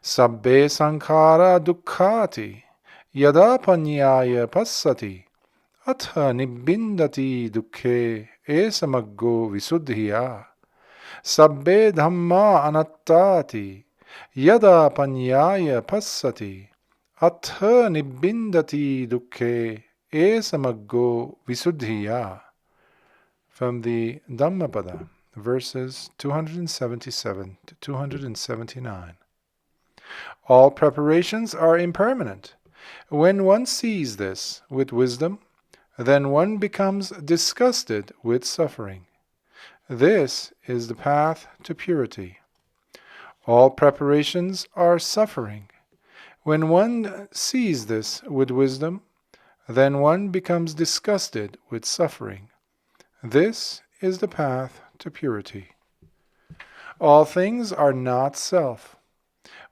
Sabbe sankhara dukkhati yada panyaya passati atha nibbindati dukkhe esamaggo visuddhiya. Sabbe dhamma anattati yada panyaya passati atha nibbindati dukkhe esamaggo visuddhiya. From the Dhammapada, verses 277 to 279. All preparations are impermanent. When one sees this with wisdom, then one becomes disgusted with suffering. This is the path to purity. All preparations are suffering. When one sees this with wisdom, then one becomes disgusted with suffering. This is the path to purity. All things are not self.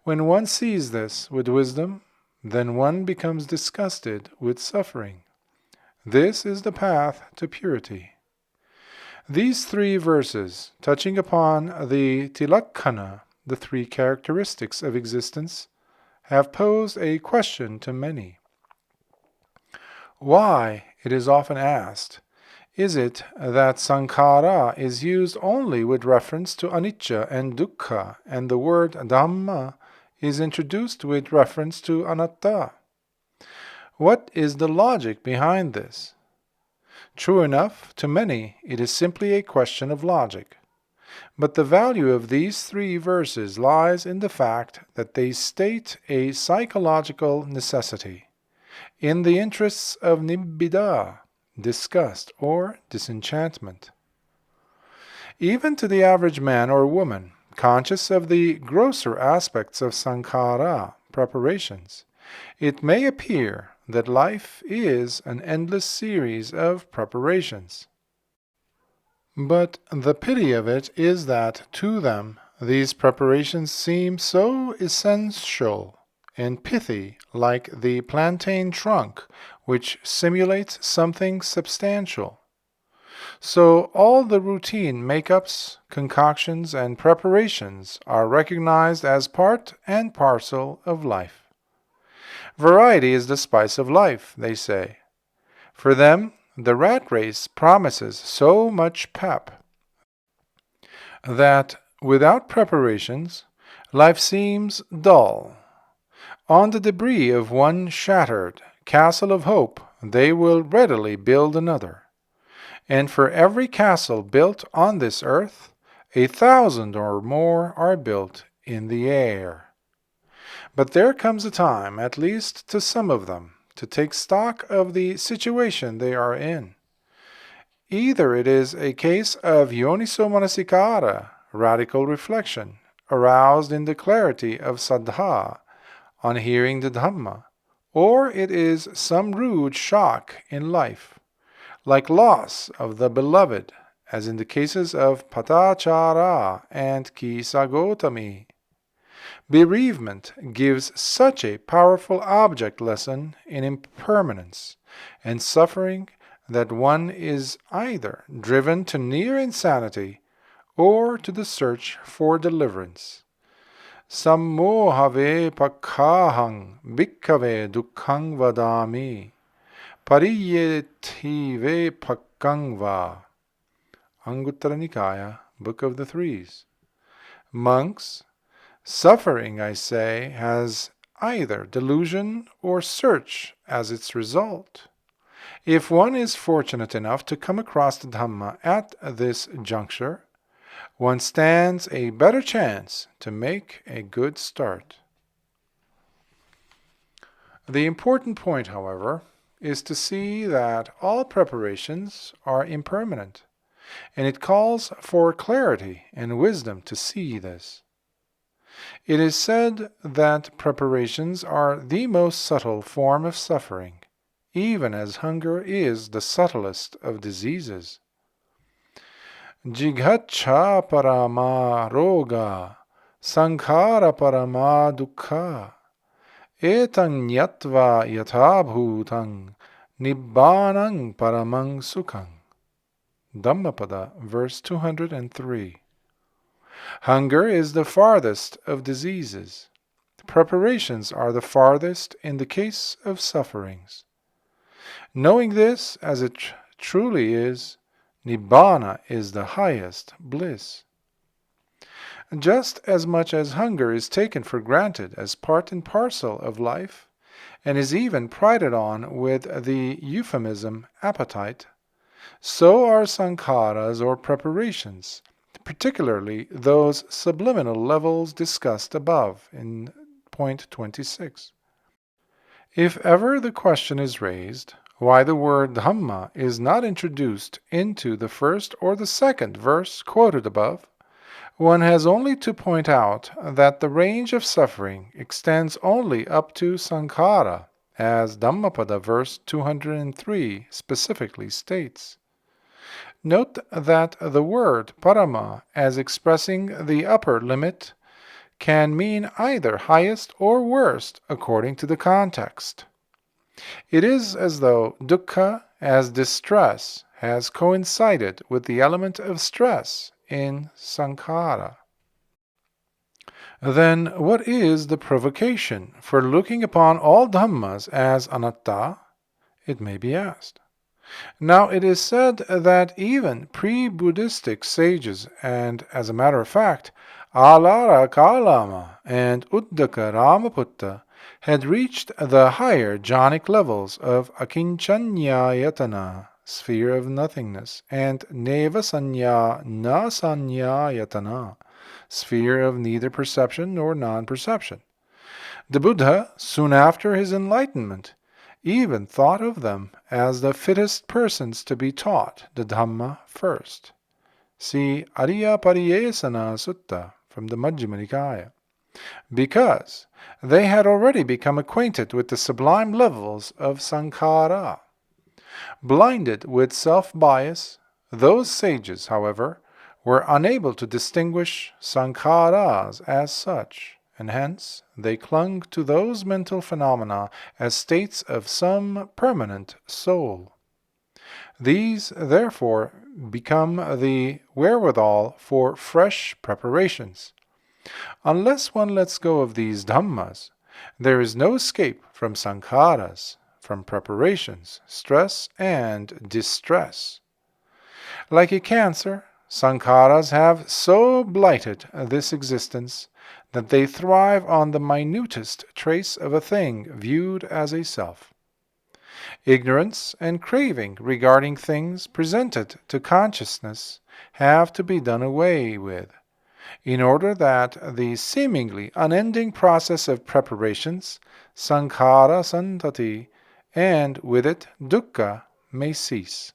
When one sees this with wisdom, then one becomes disgusted with suffering. This is the path to purity. These 3 verses, touching upon the tilakkana, the 3 characteristics of existence, have posed a question to many. Why, it is often asked, is it that sankhara is used only with reference to anicca and dukkha, and the word dhamma is introduced with reference to anatta? What is the logic behind this? True enough, to many it is simply a question of logic. But the value of these 3 verses lies in the fact that they state a psychological necessity, in the interests of nibbida, disgust or disenchantment. Even to the average man or woman, conscious of the grosser aspects of sankhara preparations, it may appear that life is an endless series of preparations. But the pity of it is that to them these preparations seem so essential and pithy, like the plantain trunk, which simulates something substantial. So all the routine make-ups, concoctions, and preparations are recognized as part and parcel of life. Variety is the spice of life, they say. For them, the rat race promises so much pep that, without preparations, life seems dull. On the debris of one shattered castle of hope, they will readily build another. And for every castle built on this earth, 1,000 or more are built in the air. But there comes a time, at least to some of them, to take stock of the situation they are in. Either it is a case of yoniso manasikara, radical reflection, aroused in the clarity of saddha, on hearing the Dhamma, or it is some rude shock in life, like loss of the beloved, as in the cases of Patachara and Kisagotami. Bereavement gives such a powerful object lesson in impermanence and suffering that one is either driven to near insanity or to the search for deliverance. Sammohave pakkahang bhikkhave dukkhang vadami pariyetive pakkang va. Anguttara Nikaya, Book of the Threes. Monks, suffering, I say, has either delusion or search as its result. If one is fortunate enough to come across the Dhamma at this juncture, one stands a better chance to make a good start. The important point, however, is to see that all preparations are impermanent, and it calls for clarity and wisdom to see this. It is said that preparations are the most subtle form of suffering, even as hunger is the subtlest of diseases. Jighacha parama roga, sankhara parama dukkha, etang yatva yatabhutang, Nibbānaṃ paramang sukhang. Dhammapada, verse 203. Hunger is the farthest of diseases. Preparations are the farthest in the case of sufferings. Knowing this as it truly is, Nibbāna is the highest bliss. Just as much as hunger is taken for granted as part and parcel of life, and is even prided on with the euphemism appetite, so are sankharas or preparations, particularly those subliminal levels discussed above in point 26. If ever the question is raised why the word Dhamma is not introduced into the first or the second verse quoted above, one has only to point out that the range of suffering extends only up to sankhara, as Dhammapada verse 203 specifically states. Note that the word parama, as expressing the upper limit, can mean either highest or worst according to the context. It is as though dukkha, as distress, has coincided with the element of stress in sankhara. Then what is the provocation for looking upon all dhammas as anatta? It may be asked. Now it is said that even pre-Buddhistic sages, and as a matter of fact, Alara Kalama and Uddaka Ramaputta, had reached the higher jhanic levels of akinchanyayatana, sphere of nothingness, and nevasanya nasanyayatana, sphere of neither perception nor non-perception. The Buddha, soon after his enlightenment, even thought of them as the fittest persons to be taught the Dhamma first. See Ariya Pariyesana Sutta from the Majjhima Nikāya. Because they had already become acquainted with the sublime levels of sankhara. Blinded with self-bias, those sages, however, were unable to distinguish sankharas as such, and hence they clung to those mental phenomena as states of some permanent soul. These, therefore, become the wherewithal for fresh preparations. Unless one lets go of these dhammas, there is no escape from sankharas, from preparations, stress, and distress. Like a cancer, sankharas have so blighted this existence that they thrive on the minutest trace of a thing viewed as a self. Ignorance and craving regarding things presented to consciousness have to be done away with, in order that the seemingly unending process of preparations, sankhara santati, and with it dukkha, may cease.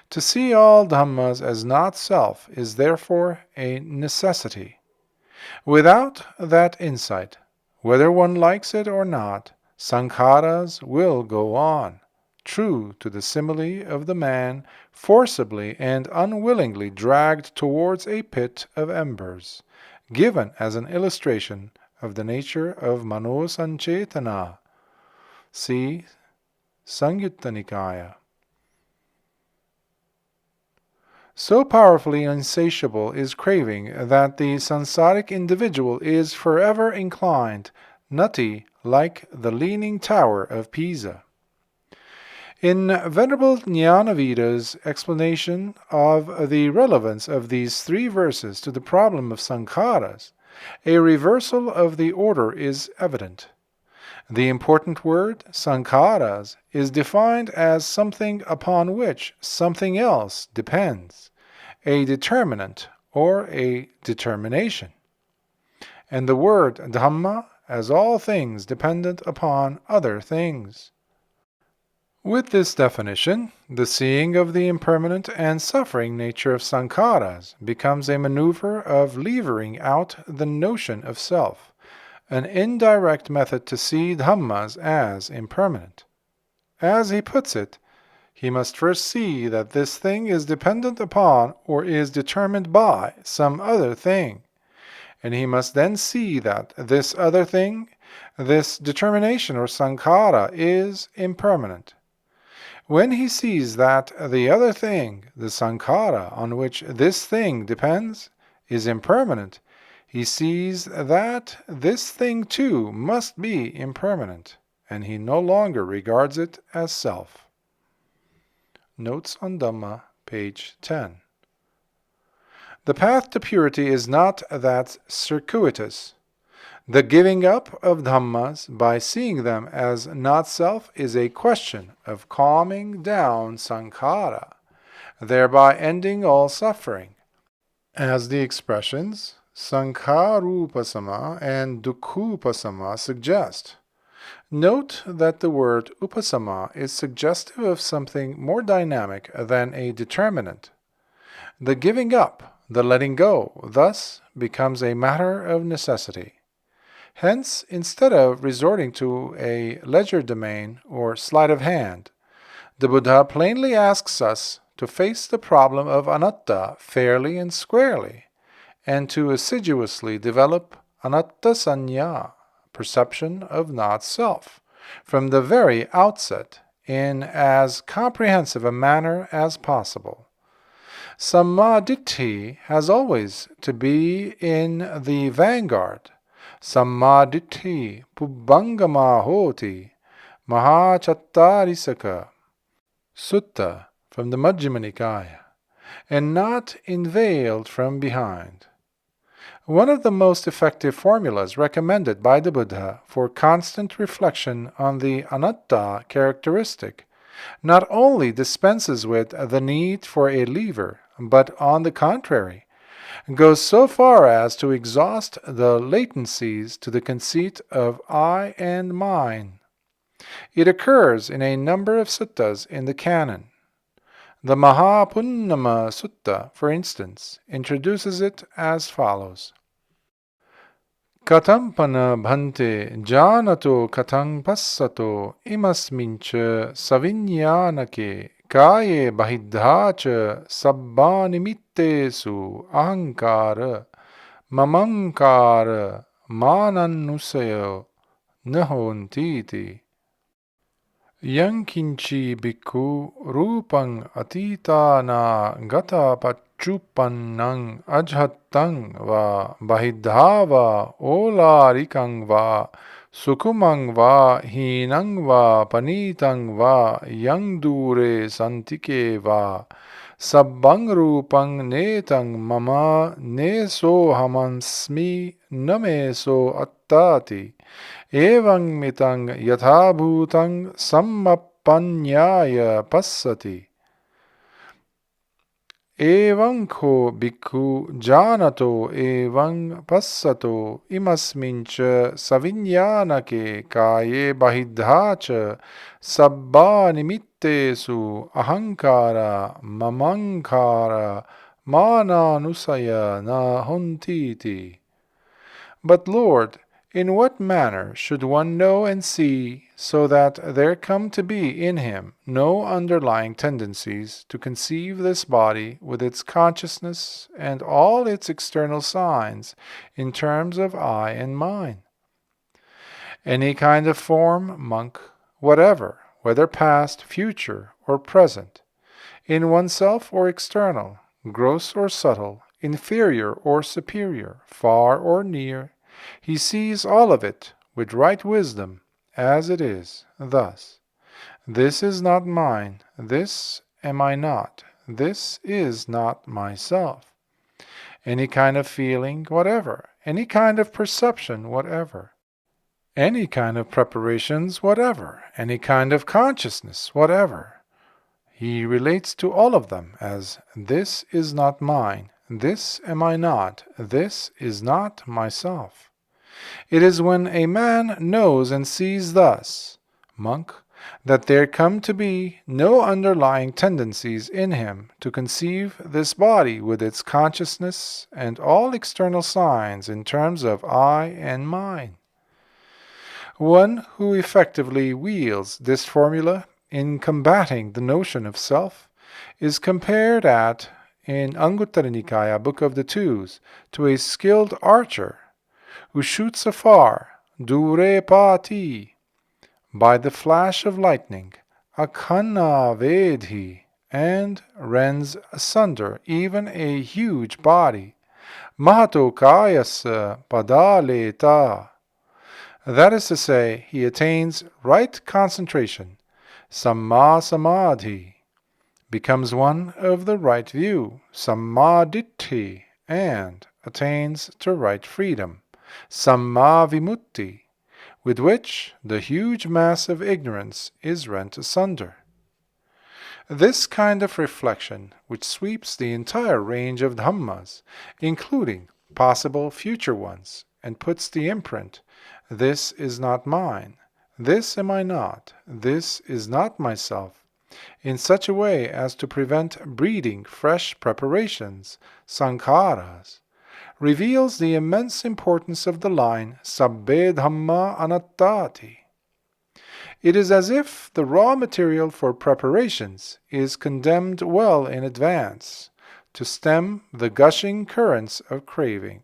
To see all dhammas as not self is therefore a necessity. Without that insight, whether one likes it or not, sankharas will go on, true to the simile of the man forcibly and unwillingly dragged towards a pit of embers, given as an illustration of the nature of mano sancetana. See Samyutta Nikāya. So powerfully insatiable is craving that the sansaric individual is forever inclined, nutty, like the leaning tower of Pisa. In Venerable Jnanaveda's explanation of the relevance of these 3 verses to the problem of sankharas, a reversal of the order is evident. The important word, sankharas, is defined as something upon which something else depends, a determinant or a determination, and the word Dhamma as all things dependent upon other things. With this definition, the seeing of the impermanent and suffering nature of sankharas becomes a maneuver of levering out the notion of self, an indirect method to see dhammas as impermanent. As he puts it, he must first see that this thing is dependent upon or is determined by some other thing, and he must then see that this other thing, this determination or sankhara, is impermanent. When he sees that the other thing, the sankhara on which this thing depends, is impermanent, he sees that this thing too must be impermanent, and he no longer regards it as self. Notes on Dhamma, page 10. The path to purity is not that circuitous. The giving up of Dhammas by seeing them as not self is a question of calming down sankhara, thereby ending all suffering. As the expressions sankharupasama and dukkhupasama suggest. Note that the word upasama is suggestive of something more dynamic than a determinant. The giving up, the letting go, thus becomes a matter of necessity. Hence, instead of resorting to a legerdemain or sleight of hand, the Buddha plainly asks us to face the problem of anatta fairly and squarely, and to assiduously develop anatta sanya, perception of not self, from the very outset, in as comprehensive a manner as possible. Sammaditthi has always to be in the vanguard. Sammaditthi pubbangama hoti mahachattarisaka Sutta from the Majjhima Nikaya, and not unveiled from behind. One of the most effective formulas recommended by the Buddha for constant reflection on the anatta characteristic not only dispenses with the need for a lever, but on the contrary, goes so far as to exhaust the latencies to the conceit of I and mine. It occurs in a number of suttas in the canon. The Mahapunnama Sutta, for instance, introduces it as follows. Katampana bhante janato katang passato imasmincha saviññānake kaye bahidhacha sabbānimittesu ahankara mamankara manannusayo nahontiti. Yankinchi bhikkhu rupang atita na gata pachupannang ajhattang va bahidha va olarikang va sukumang va hinang va panitang va yang dure santike va sabbang rupang netang mama neso hamansmi nameso attati evang mitang yathabhutang sammappanyaya passati. Evang ko bhikkhu janato evang passato imasmincha saviññānake kaye bahidhacha sabbānimittesu ahankara mamankara mananusaya na hontiti. But Lord, in what manner should one know and see so that there come to be in him no underlying tendencies to conceive this body with its consciousness and all its external signs in terms of I and mine? Any kind of form, monk, whatever, whether past, future, or present, in oneself or external, gross or subtle, inferior or superior, far or near, he sees all of it with right wisdom as it is, thus: this is not mine, this am I not, this is not myself. Any kind of feeling whatever, any kind of perception whatever, any kind of preparations whatever, any kind of consciousness whatever, he relates to all of them as this is not mine, this am I not, this is not myself. It is when a man knows and sees thus, monk, that there come to be no underlying tendencies in him to conceive this body with its consciousness and all external signs in terms of I and mine. One who effectively wields this formula in combating the notion of self is compared in Anguttara Nikaya, Book of the Twos, to a skilled archer who shoots afar, dure pati, by the flash of lightning, akhanna vedhi, and rends asunder even a huge body, mahato kayasa padaleta. That is to say, he attains right concentration, samma samadhi, becomes one of the right view, sammaditthi, and attains to right freedom, samma vimutti, with which the huge mass of ignorance is rent asunder. This kind of reflection, which sweeps the entire range of Dhammas, including possible future ones, and puts the imprint, "This is not mine, this am I not, this is not myself," in such a way as to prevent breeding fresh preparations, sankharas, reveals the immense importance of the line Sabbe Dhamma Anattati. It is as if the raw material for preparations is condemned well in advance to stem the gushing currents of craving.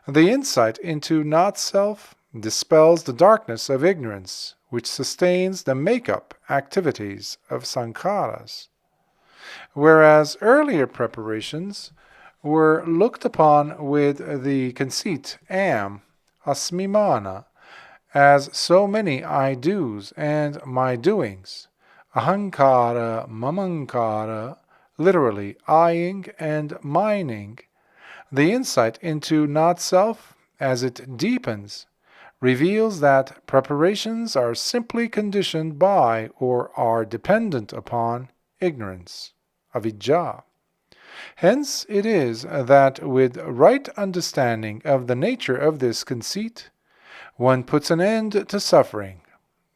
The insight into not-self dispels the darkness of ignorance which sustains the make-up activities of sankharas, whereas earlier preparations were looked upon with the conceit am, asmimana, as so many I-dos and my doings, ahankara, mamankara, literally eyeing and mining. The insight into not-self, as it deepens, reveals that preparations are simply conditioned by or are dependent upon ignorance, avidya. Hence it is that with right understanding of the nature of this conceit, one puts an end to suffering.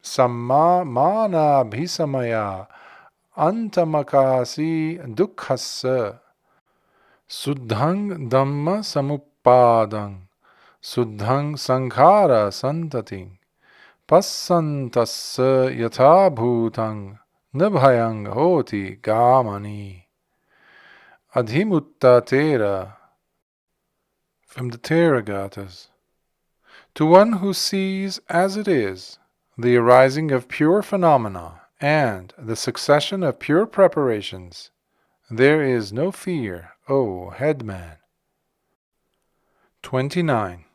Samma mana bhisamaya antamakasi dukkhassa suddhang dhamma samuppadang suddhang sankhara santating passantassa yatha bhutang nabhayang hoti gamani. Adhimutta Tera, from the Theragatas. To one who sees as it is the arising of pure phenomena and the succession of pure preparations, there is no fear, O headman. 29.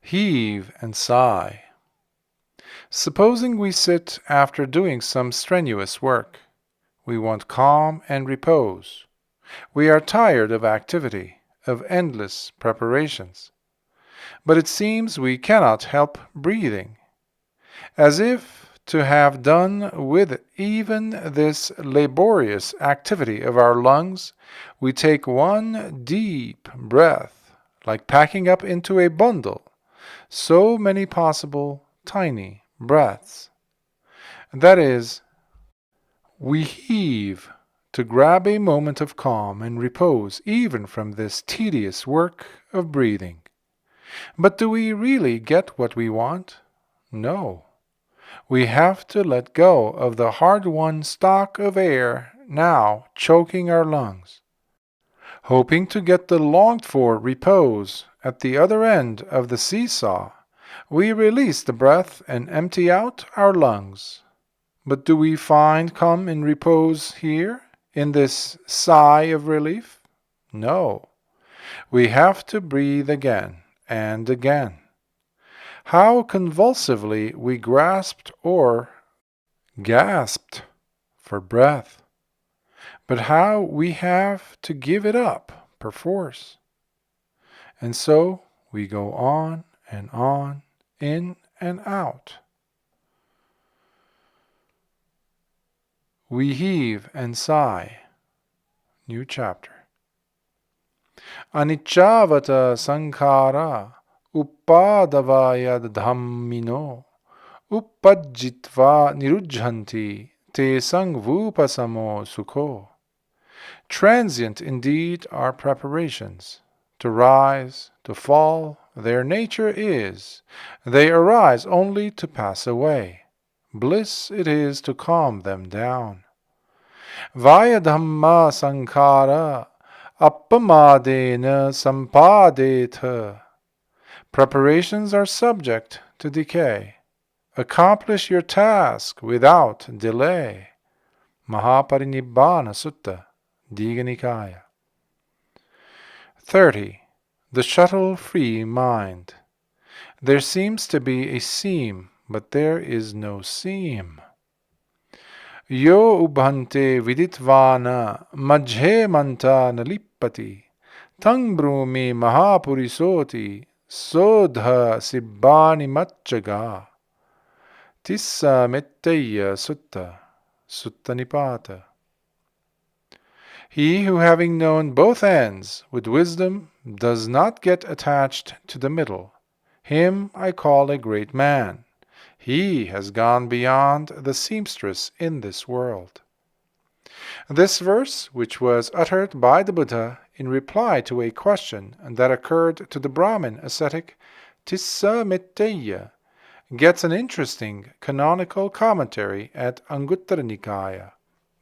Heave and sigh. Supposing we sit after doing some strenuous work. We want calm and repose. We are tired of activity, of endless preparations. But it seems we cannot help breathing, as if to have done with even this laborious activity of our lungs, we take one deep breath, like packing up into a bundle so many possible tiny breaths. That is, we heave to grab a moment of calm and repose even from this tedious work of breathing. But do we really get what we want? No. We have to let go of the hard-won stock of air now choking our lungs. Hoping to get the longed-for repose at the other end of the seesaw, we release the breath and empty out our lungs. But do we find calm and repose here, in this sigh of relief? No. We have to breathe again and again. How convulsively we grasped or gasped for breath, but how we have to give it up perforce. And so we go on, in and out. We heave and sigh. New chapter. Anichavata sankhara uppadavaya dhammino uppajjitva nirujhanti te sangvupasamo sukho. Transient indeed are preparations. To rise, to fall, their nature is. They arise only to pass away. bliss it is to calm them down. Vaya Dhamma Sankhara Appamadena Sampadetha. Preparations are subject to decay. Accomplish your task without delay. Mahaparinibbāna Sutta, Digha Nikāya. 30. The shuttle free mind. There seems to be a seam, but there is no seam. Yo ubhante viditvana majhe manta nalippati tang brumi mahapurisoti sodha sibbani matchaga. Tissa metteya sutta, sutta nipata. He who, having known both ends with wisdom, does not get attached to the middle, him I call a great man. He has gone beyond the seamstress in this world. This verse, which was uttered by the Buddha in reply to a question that occurred to the Brahmin ascetic Tissa Metteya, gets an interesting canonical commentary at Anguttara Nikāya,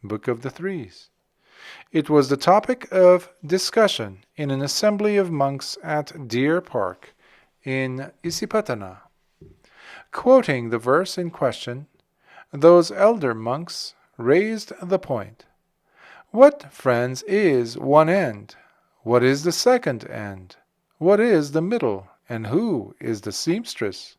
Book of the Threes. It was the topic of discussion in an assembly of monks at Deer Park in Isipatana. Quoting the verse in question, those elder monks raised the point. What, friends, is one end? What is the second end? What is the middle? And who is the seamstress?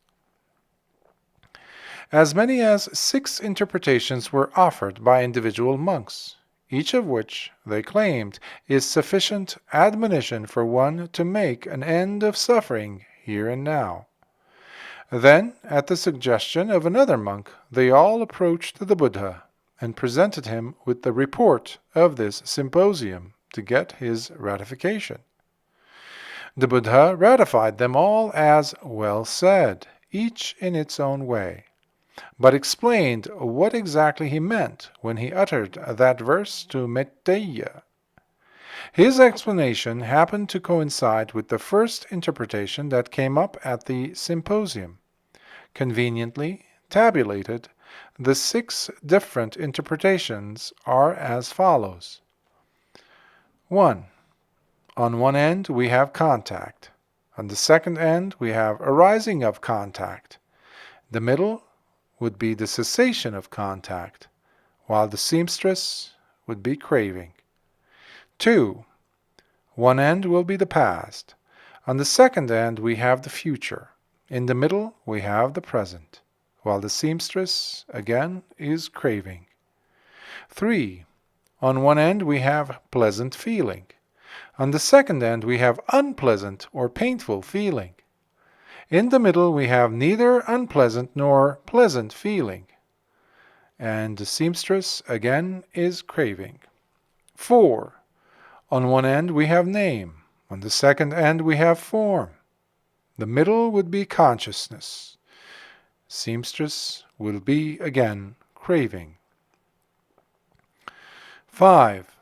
As many as 6 interpretations were offered by individual monks, each of which, they claimed, is sufficient admonition for one to make an end of suffering here and now. Then, at the suggestion of another monk, they all approached the Buddha and presented him with the report of this symposium to get his ratification. The Buddha ratified them all as well said, each in its own way, but explained what exactly he meant when he uttered that verse to Metteya. His explanation happened to coincide with the first interpretation that came up at the symposium. Conveniently tabulated, the 6 different interpretations are as follows. 1. On one end we have contact. On the second end we have arising of contact. The middle would be the cessation of contact, while the seamstress would be craving. 2. One end will be the past. On the second end we have the future. In the middle we have the present, while the seamstress, again, is craving. 3. On one end we have pleasant feeling. On the second end we have unpleasant or painful feeling. In the middle we have neither unpleasant nor pleasant feeling. And the seamstress, again, is craving. 4. On one end we have name. On the second end we have form. The middle would be consciousness. Seamstress will be, again, craving. 5.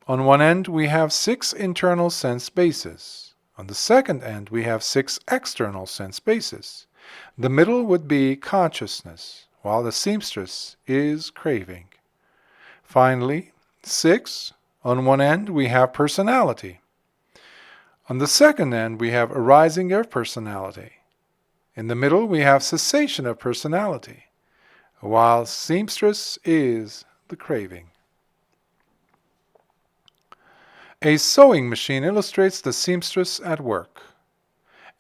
On one end we have 6 internal sense bases. On the second end we have 6 external sense bases. The middle would be consciousness, while the seamstress is craving. Finally, 6. On one end we have personality. On the second end we have arising of personality. In the middle we have cessation of personality, while seamstress is the craving. A sewing machine illustrates the seamstress at work.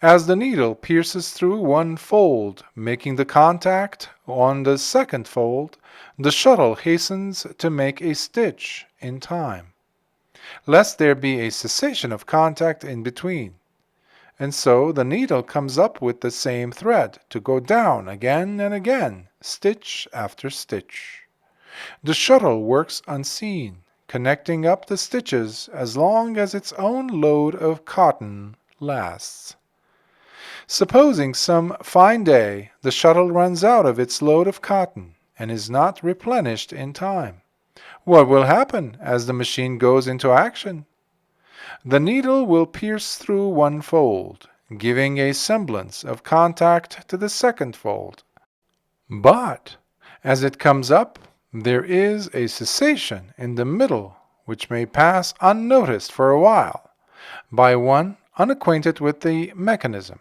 As the needle pierces through one fold, making the contact on the second fold, the shuttle hastens to make a stitch in time, lest there be a cessation of contact in between. And so the needle comes up with the same thread to go down again and again, stitch after stitch. The shuttle works unseen, connecting up the stitches as long as its own load of cotton lasts. Supposing some fine day the shuttle runs out of its load of cotton and is not replenished in time, what will happen as the machine goes into action? The needle will pierce through one fold, giving a semblance of contact to the second fold. But As it comes up, there is a cessation in the middle which may pass unnoticed for a while by one unacquainted with the mechanism.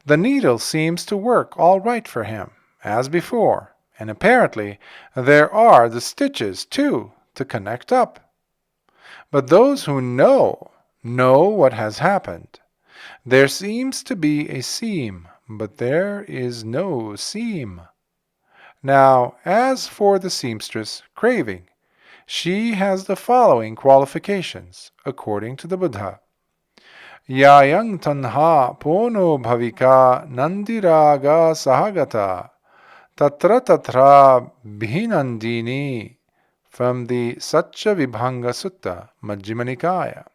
The needle seems to work all right for him, as before, and apparently there are the stitches, too, to connect up. But those who know what has happened. There seems to be a seam, but there is no seam. Now, as for the seamstress craving, she has the following qualifications, according to the Buddha. Yāyang tanha pono bhavika nandiraga sahagata tatra tatra bhinandini, from the Satya Vibhanga Sutta, Majjhima Nikāya.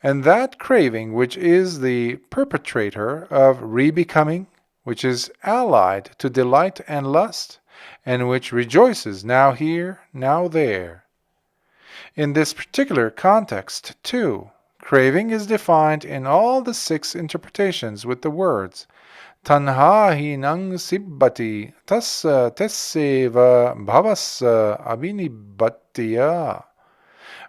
And that craving which is the perpetrator of rebecoming, which is allied to delight and lust, and which rejoices now here, now there. In this particular context, too, craving is defined in all the 6 interpretations with the words tanha hinang sibbati tassa tesseva bhavassa abhinibhattiya.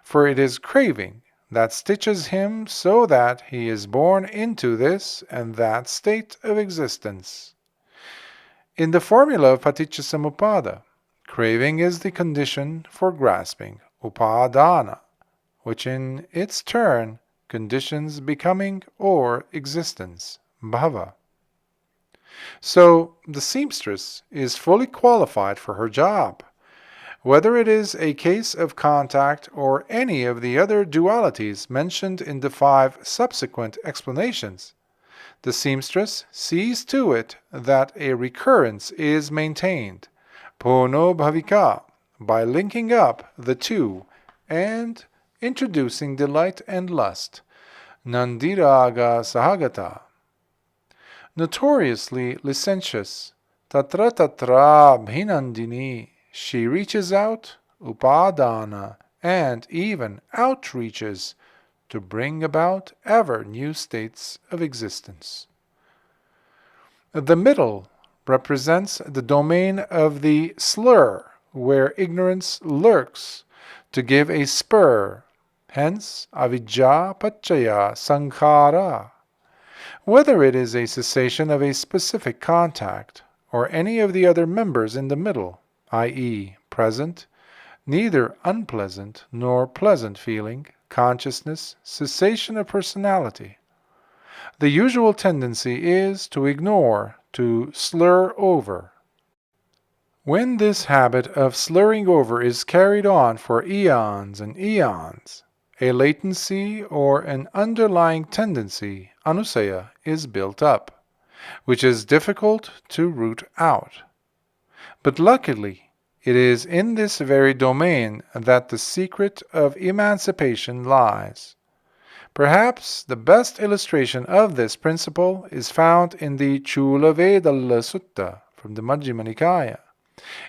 For it is craving that stitches him so that he is born into this and that state of existence. In the formula of Paticcasamuppada, craving is the condition for grasping, upadana, which in its turn conditions becoming or existence, bhava. So the seamstress is fully qualified for her job, whether it is a case of contact or any of the other dualities mentioned in the 5 subsequent explanations. The seamstress sees to it that a recurrence is maintained, pono bhavika, by linking up the 2 and introducing delight and lust, nandiraga sahagata. Notoriously licentious, tatra tatra bhinandini, she reaches out, upadana, and even outreaches to bring about ever new states of existence. The middle represents the domain of the slur, where ignorance lurks to give a spur, hence avidya paccaya sankhara. Whether it is a cessation of a specific contact or any of the other members in the middle, i.e., present, neither unpleasant nor pleasant feeling, consciousness, cessation of personality. The usual tendency is to ignore, to slur over. When this habit of slurring over is carried on for eons and eons, a latency or an underlying tendency, anusaya, is built up, which is difficult to root out. But luckily, it is in this very domain that the secret of emancipation lies. Perhaps the best illustration of this principle is found in the Chula Vedalla Sutta from the Majjhima Nikāya,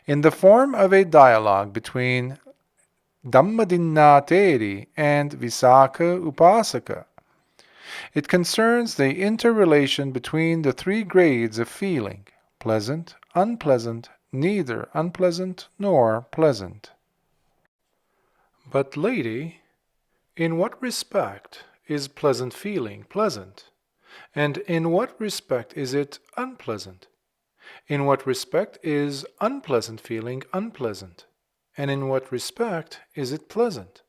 in the form of a dialogue between Dhammadinateri and Visakha Upasaka. It concerns the interrelation between the 3 grades of feeling, pleasant, unpleasant, neither unpleasant nor pleasant. But, lady, in what respect is pleasant feeling pleasant? And in what respect is it unpleasant? In what respect is unpleasant feeling unpleasant? And in what respect is it pleasant?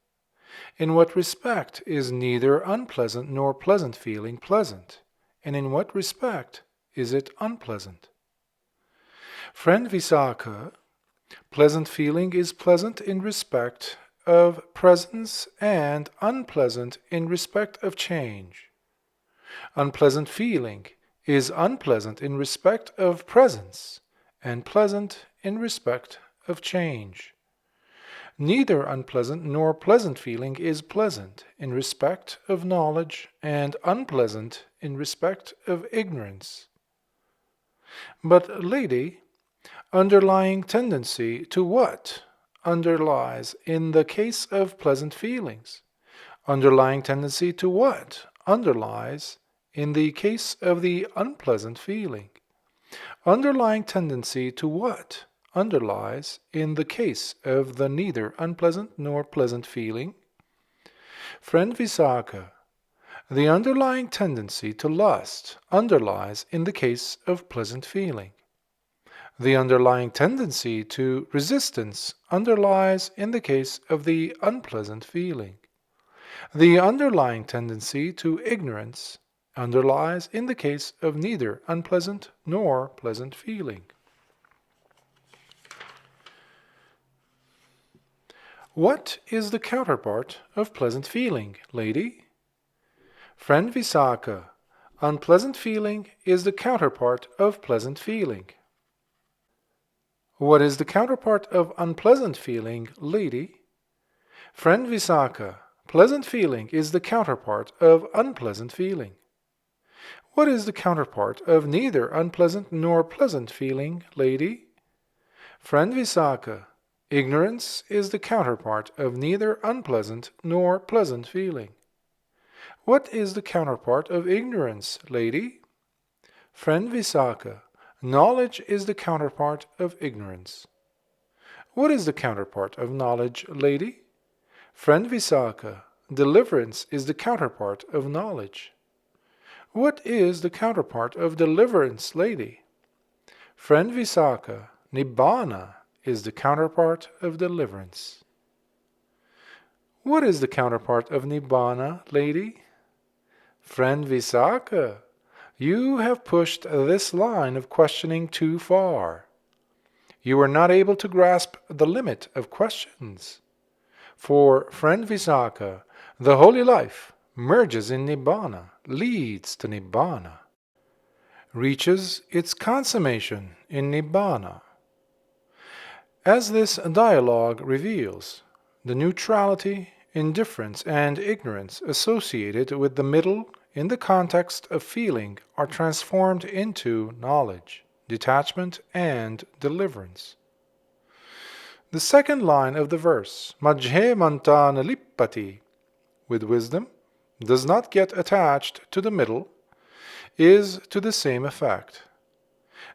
In what respect is neither unpleasant nor pleasant feeling pleasant? And in what respect is it unpleasant? Friend Visakha, pleasant feeling is pleasant in respect of presence and unpleasant in respect of change. Unpleasant feeling is unpleasant in respect of presence and pleasant in respect of change. Neither unpleasant nor pleasant feeling is pleasant in respect of knowledge and unpleasant in respect of ignorance. But, lady, underlying tendency to what underlies in the case of pleasant feelings? Underlying tendency to what underlies in the case of the unpleasant feeling? Underlying tendency to what underlies in the case of the neither unpleasant nor pleasant feeling? Friend Visakha, the underlying tendency to lust underlies in the case of pleasant feeling. The underlying tendency to resistance underlies in the case of the unpleasant feeling. The underlying tendency to ignorance underlies in the case of neither unpleasant nor pleasant feeling. What is the counterpart of pleasant feeling, lady? Friend Visakha, unpleasant feeling is the counterpart of pleasant feeling. What is the counterpart of unpleasant feeling, lady? Friend Visakha, pleasant feeling is the counterpart of unpleasant feeling. What is the counterpart of neither unpleasant nor pleasant feeling, lady? Friend Visakha, ignorance is the counterpart of neither unpleasant nor pleasant feeling. What is the counterpart of ignorance, lady? Friend Visakha, knowledge is the counterpart of ignorance. What is the counterpart of knowledge, lady? Friend Visakha, deliverance is the counterpart of knowledge. What is the counterpart of deliverance, lady? Friend Visakha, Nibbāna is the counterpart of deliverance. What is the counterpart of Nibbāna, lady? Friend Visakha, you have pushed this line of questioning too far. You are not able to grasp the limit of questions. For Friend Visakha, the holy life merges in Nibbāna, leads to Nibbāna, reaches its consummation in Nibbāna. As this dialogue reveals, the neutrality, indifference, and ignorance associated with the middle in the context of feeling are transformed into knowledge, detachment, and deliverance. The second line of the verse, Majhe manta nalippati, with wisdom, does not get attached to the middle, is to the same effect.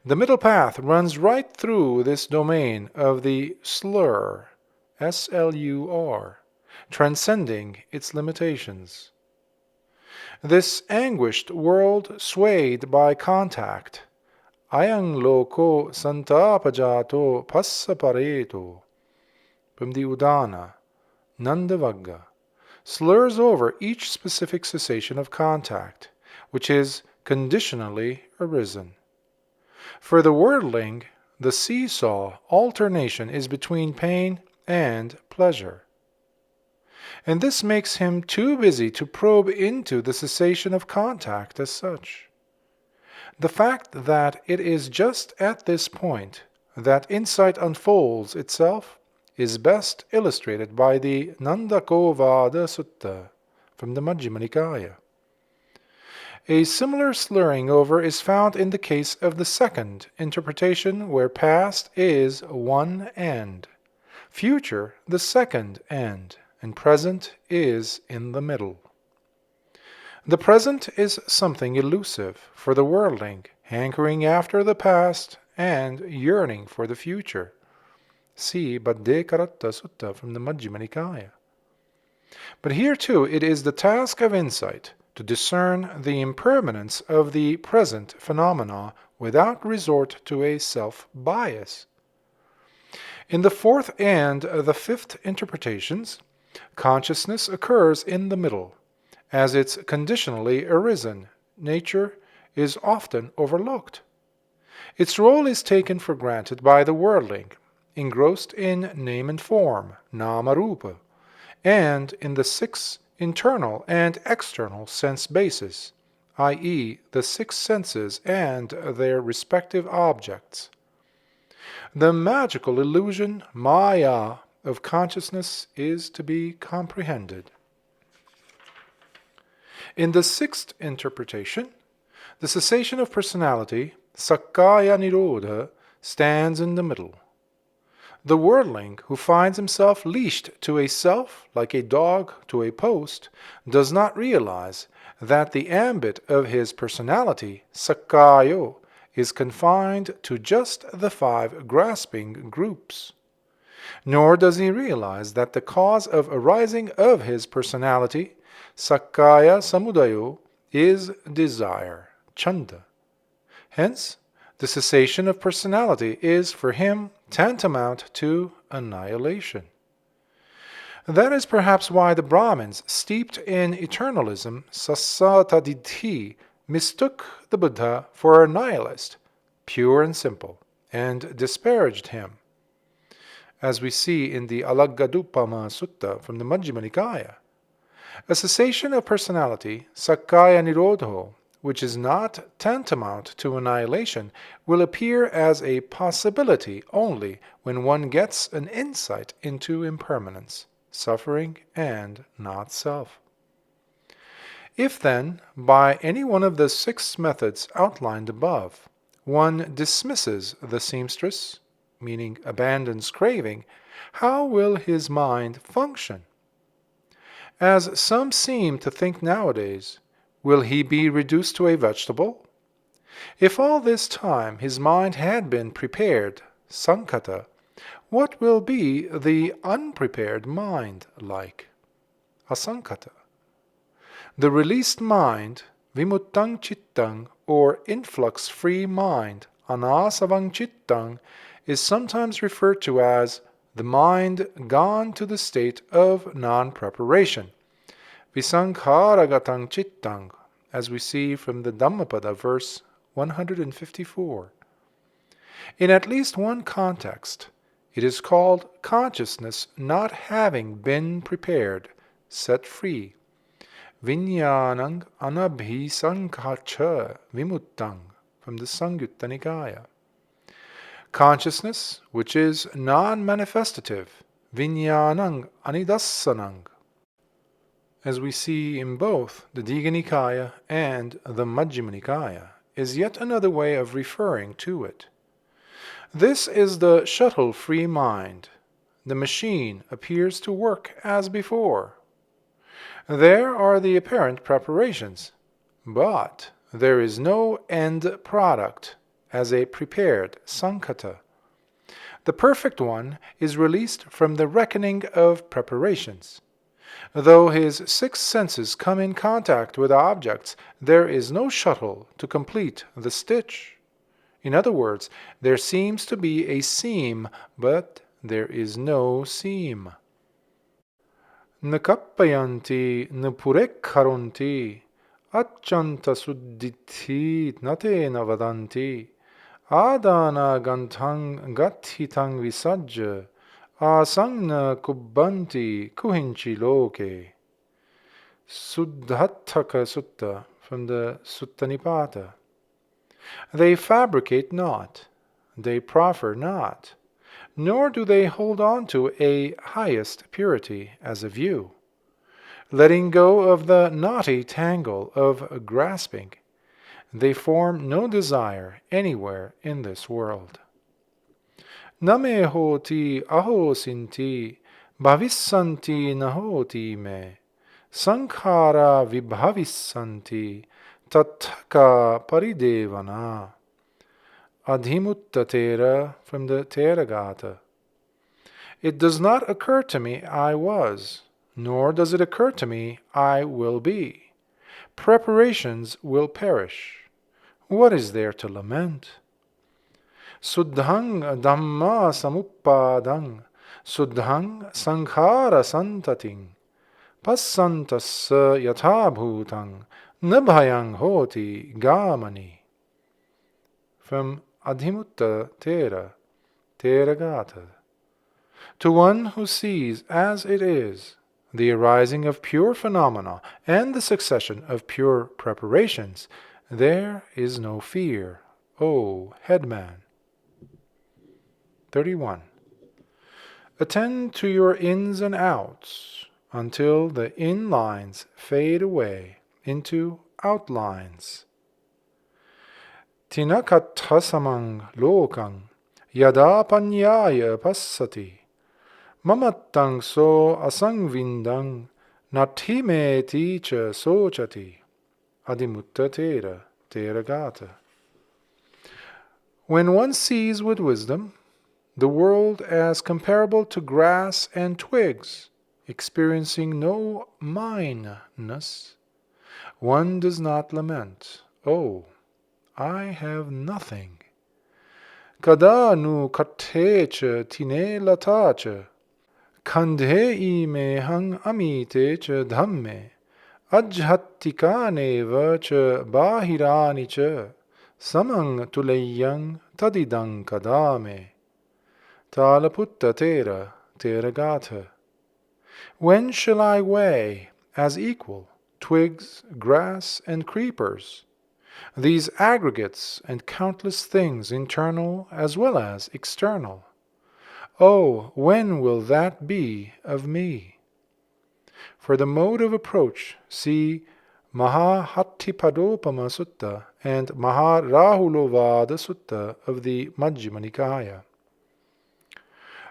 The middle path runs right through this domain of the slur, S-L-U-R, transcending its limitations. This anguished world swayed by contact, ayang loko santapajato passapareto, from the Udana, Nandavagga, slurs over each specific cessation of contact, which is conditionally arisen. For the worldling, the seesaw alternation is between pain and pleasure. And this makes him too busy to probe into the cessation of contact as such. The fact that it is just at this point that insight unfolds itself is best illustrated by the Nandakovada Sutta from the Majjhima Nikāya. A similar slurring over is found in the case of the second interpretation, where past is one end, future the second end, and present is in the middle. The present is something elusive for the worldling, hankering after the past and yearning for the future. See Bhante K Sutta from the Majjhima Nikāya. But here too it is the task of insight to discern the impermanence of the present phenomena without resort to a self-bias. In the fourth and the fifth interpretations, consciousness occurs in the middle. As its conditionally arisen nature is often overlooked. Its role is taken for granted by the worldling, engrossed in name and form, nama-rupa, and in the six internal and external sense bases, i.e., the six senses and their respective objects. The magical illusion, maya, of consciousness is to be comprehended. In the sixth interpretation, the cessation of personality, sakkaya nirodha, stands in the middle. The worldling who finds himself leashed to a self like a dog to a post does not realize that the ambit of his personality, sakkayo, is confined to just the 5 grasping groups. Nor does he realize that the cause of arising of his personality, sakkaya samudayo, is desire, chanda. Hence, the cessation of personality is for him tantamount to annihilation. That is perhaps why the Brahmins, steeped in eternalism, sasatadidhi, mistook the Buddha for a nihilist, pure and simple, and disparaged him, as we see in the Alaggadupama Sutta from the Majjhima Nikāya. A cessation of personality, sakkaya nirodho, which is not tantamount to annihilation, will appear as a possibility only when one gets an insight into impermanence, suffering, and not self. If then, by any one of the 6 methods outlined above, one dismisses the seamstress, meaning abandons craving, how will his mind function? As some seem to think nowadays, will he be reduced to a vegetable? If all this time his mind had been prepared, sankata, what will be the unprepared mind like? Asankata. The released mind, vimuttang chittang, or influx-free mind, anasavang chittang, is sometimes referred to as the mind gone to the state of non-preparation, visankharagatam chittang, as we see from the Dhammapada, verse 154. In at least one context, it is called consciousness not having been prepared, set free. Vijñānaṃ anabhisankhacha vimuttang, from the Samyutta Nikāya. Consciousness, which is non-manifestative, vijñānaṃ anidassanam, as we see in both the Digha Nikāya and the Majjhima Nikāya, is yet another way of referring to it. This is the shuttle-free mind. The machine appears to work as before. There are the apparent preparations, but there is no end product as a prepared sankata. The perfect one is released from the reckoning of preparations. Though his 6 senses come in contact with objects, there is no shuttle to complete the stitch. In other words, there seems to be a seam, but there is no seam. Nakappayanti nupurek acchanta suddhithi natena vadanti adana gantang gathitang visajja asangna kubbanti kuhinchi loke. Suddhatthaka Sutta, from the Sutta Nipāta. They fabricate not, they proffer not, nor do they hold on to a highest purity as a view. Letting go of the knotty tangle of grasping, they form no desire anywhere in this world. Name hoti ahosinti bhavissanti nahoti me sankhara vibhavissanti tathaka paridevana. Adhimutta Tera, from the Theragata. It does not occur to me I was, nor does it occur to me I will be. Preparations will perish. What is there to lament? Suddhang Dhamma samuppadang, Suddhang sankhara santating, Passantassa yathabhutang, Nabhayang hoti gamani. From Adhimutta Tera, Theragata. To one who sees as it is the arising of pure phenomena and the succession of pure preparations, there is no fear, O headman. 31. Attend to your ins and outs until the in-lines fade away into outlines. Tinakathasamang lokang yada panyaya passati mamattang so asangvindang nathime cha sochati. Adhimutta Tera, Theragata. When one sees with wisdom the world as comparable to grass and twigs, experiencing no mineness, one does not lament, "Oh, I have nothing." Kada nu katecha tine latacha, kandhe mehang amite cha dhamme, ajhattikane cha bahirani cha, samang tuleyang tadidang kadame. Talaputta tera gatha. When shall I weigh as equal twigs, grass, and creepers, these aggregates and countless things internal as well as external? Oh, when will that be of me? For the mode of approach, see Mahahattipadopama Sutta and Maharahulovada Sutta of the Majjhima Nikāya.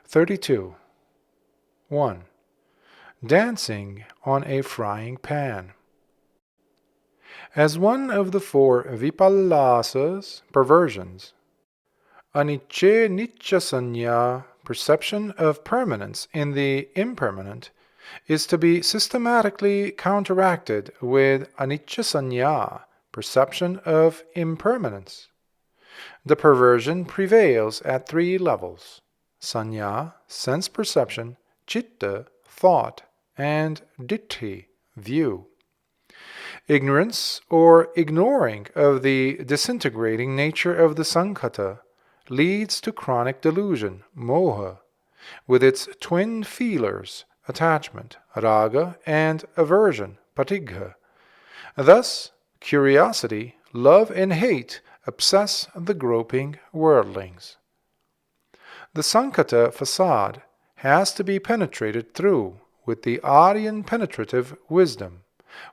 32. 1. Dancing on a frying pan. As one of the 4 vipallasas, perversions, anicce niccasanya, perception of permanence in the impermanent, is to be systematically counteracted with aniccasanya, perception of impermanence. The perversion prevails at 3 levels: sanya, sense perception; citta, thought; and ditthi, view. Ignorance or ignoring of the disintegrating nature of the sankhata leads to chronic delusion, moha, with its twin feelers, attachment, raga, and aversion, patigha. Thus, curiosity, love, and hate obsess the groping worldlings. The sankhata facade has to be penetrated through with the Aryan penetrative wisdom,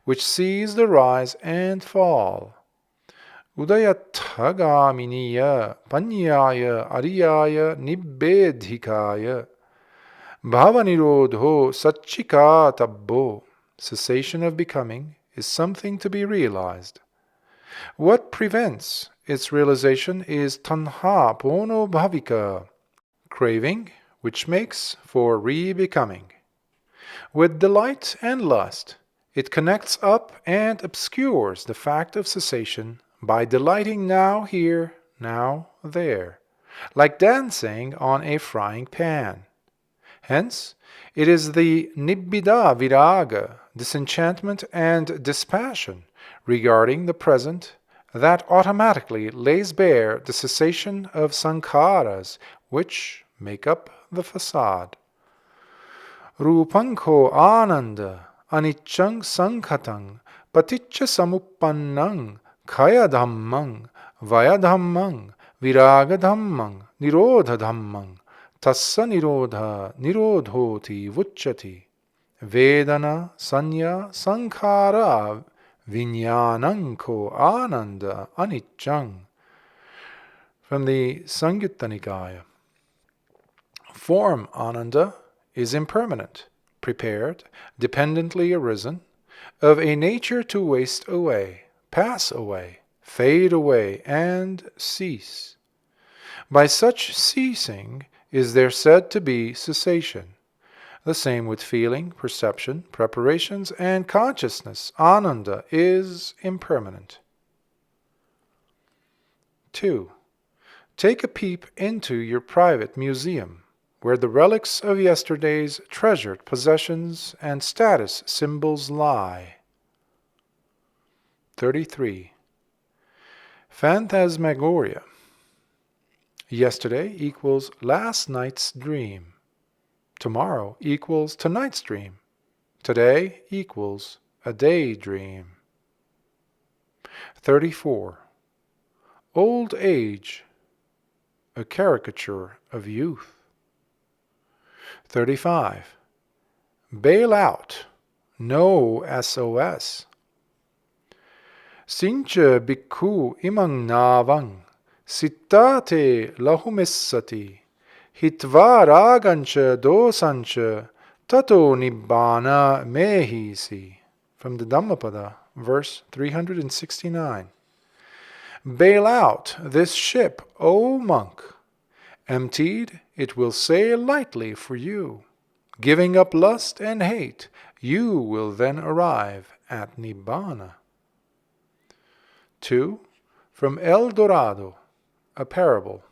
which sees the rise and fall. Udayatthagaminiya panyaya ariyaya nibbedhikaya bhavanirodho satchikatabbo. Cessation of becoming is something to be realized. What prevents its realization is tanha pono bhavika, craving, which makes for re-becoming. With delight and lust, it connects up and obscures the fact of cessation by delighting now here, now there, like dancing on a frying pan. Hence, it is the nibbida viraga, disenchantment and dispassion regarding the present, that automatically lays bare the cessation of sankharas which make up the facade. Rupankho ananda aniccang sankhatang paticca samuppannang kaya dhammang vaya dhammang viraga dhammang nirodha dhammang tassa nirodhoti vucchati vedana sanya sankhara vinyananko ananda aniccang. From the Samyutta Nikāya. Form ananda is impermanent, prepared, dependently arisen, of a nature to waste away, pass away, fade away, and cease. By such ceasing is there said to be cessation. The same with feeling, perception, preparations, and consciousness. Ananda is impermanent. 2. Take a peep into your private museum, where the relics of yesterday's treasured possessions and status symbols lie. 33. Phantasmagoria. Yesterday equals last night's dream. Tomorrow equals tonight's dream. Today equals a daydream. 34. Old age, a caricature of youth. 35. Bail out, no SOS. Sincha bhikkhu imang navang, sittate lahumissati, hitva ragancha dosancha, tato Nibbāna mehisi. From the Dhammapada, verse 369. Bail out this ship, O monk. Emptied, it will sail lightly for you. Giving up lust and hate, you will then arrive at Nibbāna. 2. From El Dorado, a parable.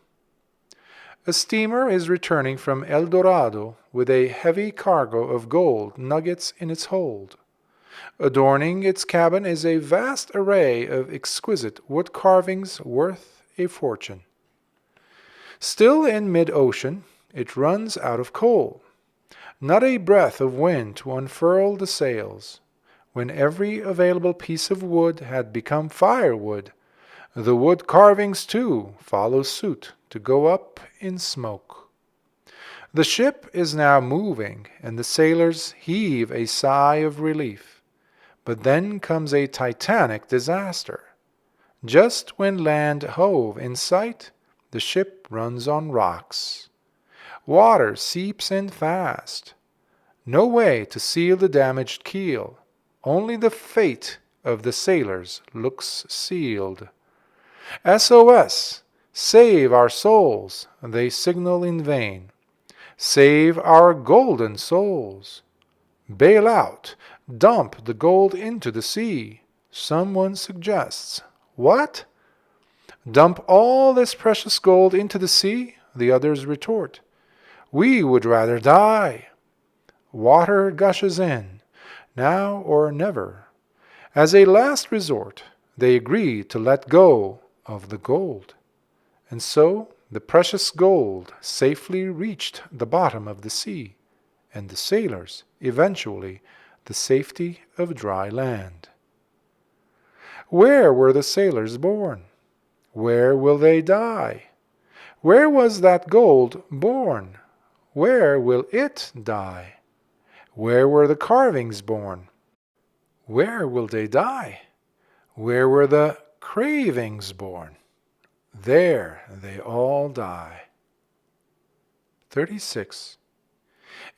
A steamer is returning from El Dorado with a heavy cargo of gold nuggets in its hold. Adorning its cabin is a vast array of exquisite wood carvings worth a fortune. Still in mid-ocean, it runs out of coal. Not a breath of wind to unfurl the sails. When every available piece of wood had become firewood, the wood carvings too follow suit to go up in smoke. The ship is now moving, and the sailors heave a sigh of relief. But then comes a titanic disaster. Just when land hove in sight, the ship runs on rocks. Water seeps in fast. No way to seal the damaged keel. Only the fate of the sailors looks sealed. SOS! Save our souls! They signal in vain. Save our golden souls! Bail out! Dump the gold into the sea! Someone suggests. What? Dump all this precious gold into the sea? The others retort. We would rather die. Water gushes in, now or never. As a last resort, they agree to let go of the gold. And so the precious gold safely reached the bottom of the sea, and the sailors, eventually, the safety of dry land. Where were the sailors born? Where will they die? Where was that gold born? Where will it die? Where were the carvings born? Where will they die? Where were the cravings born? There they all die. 36.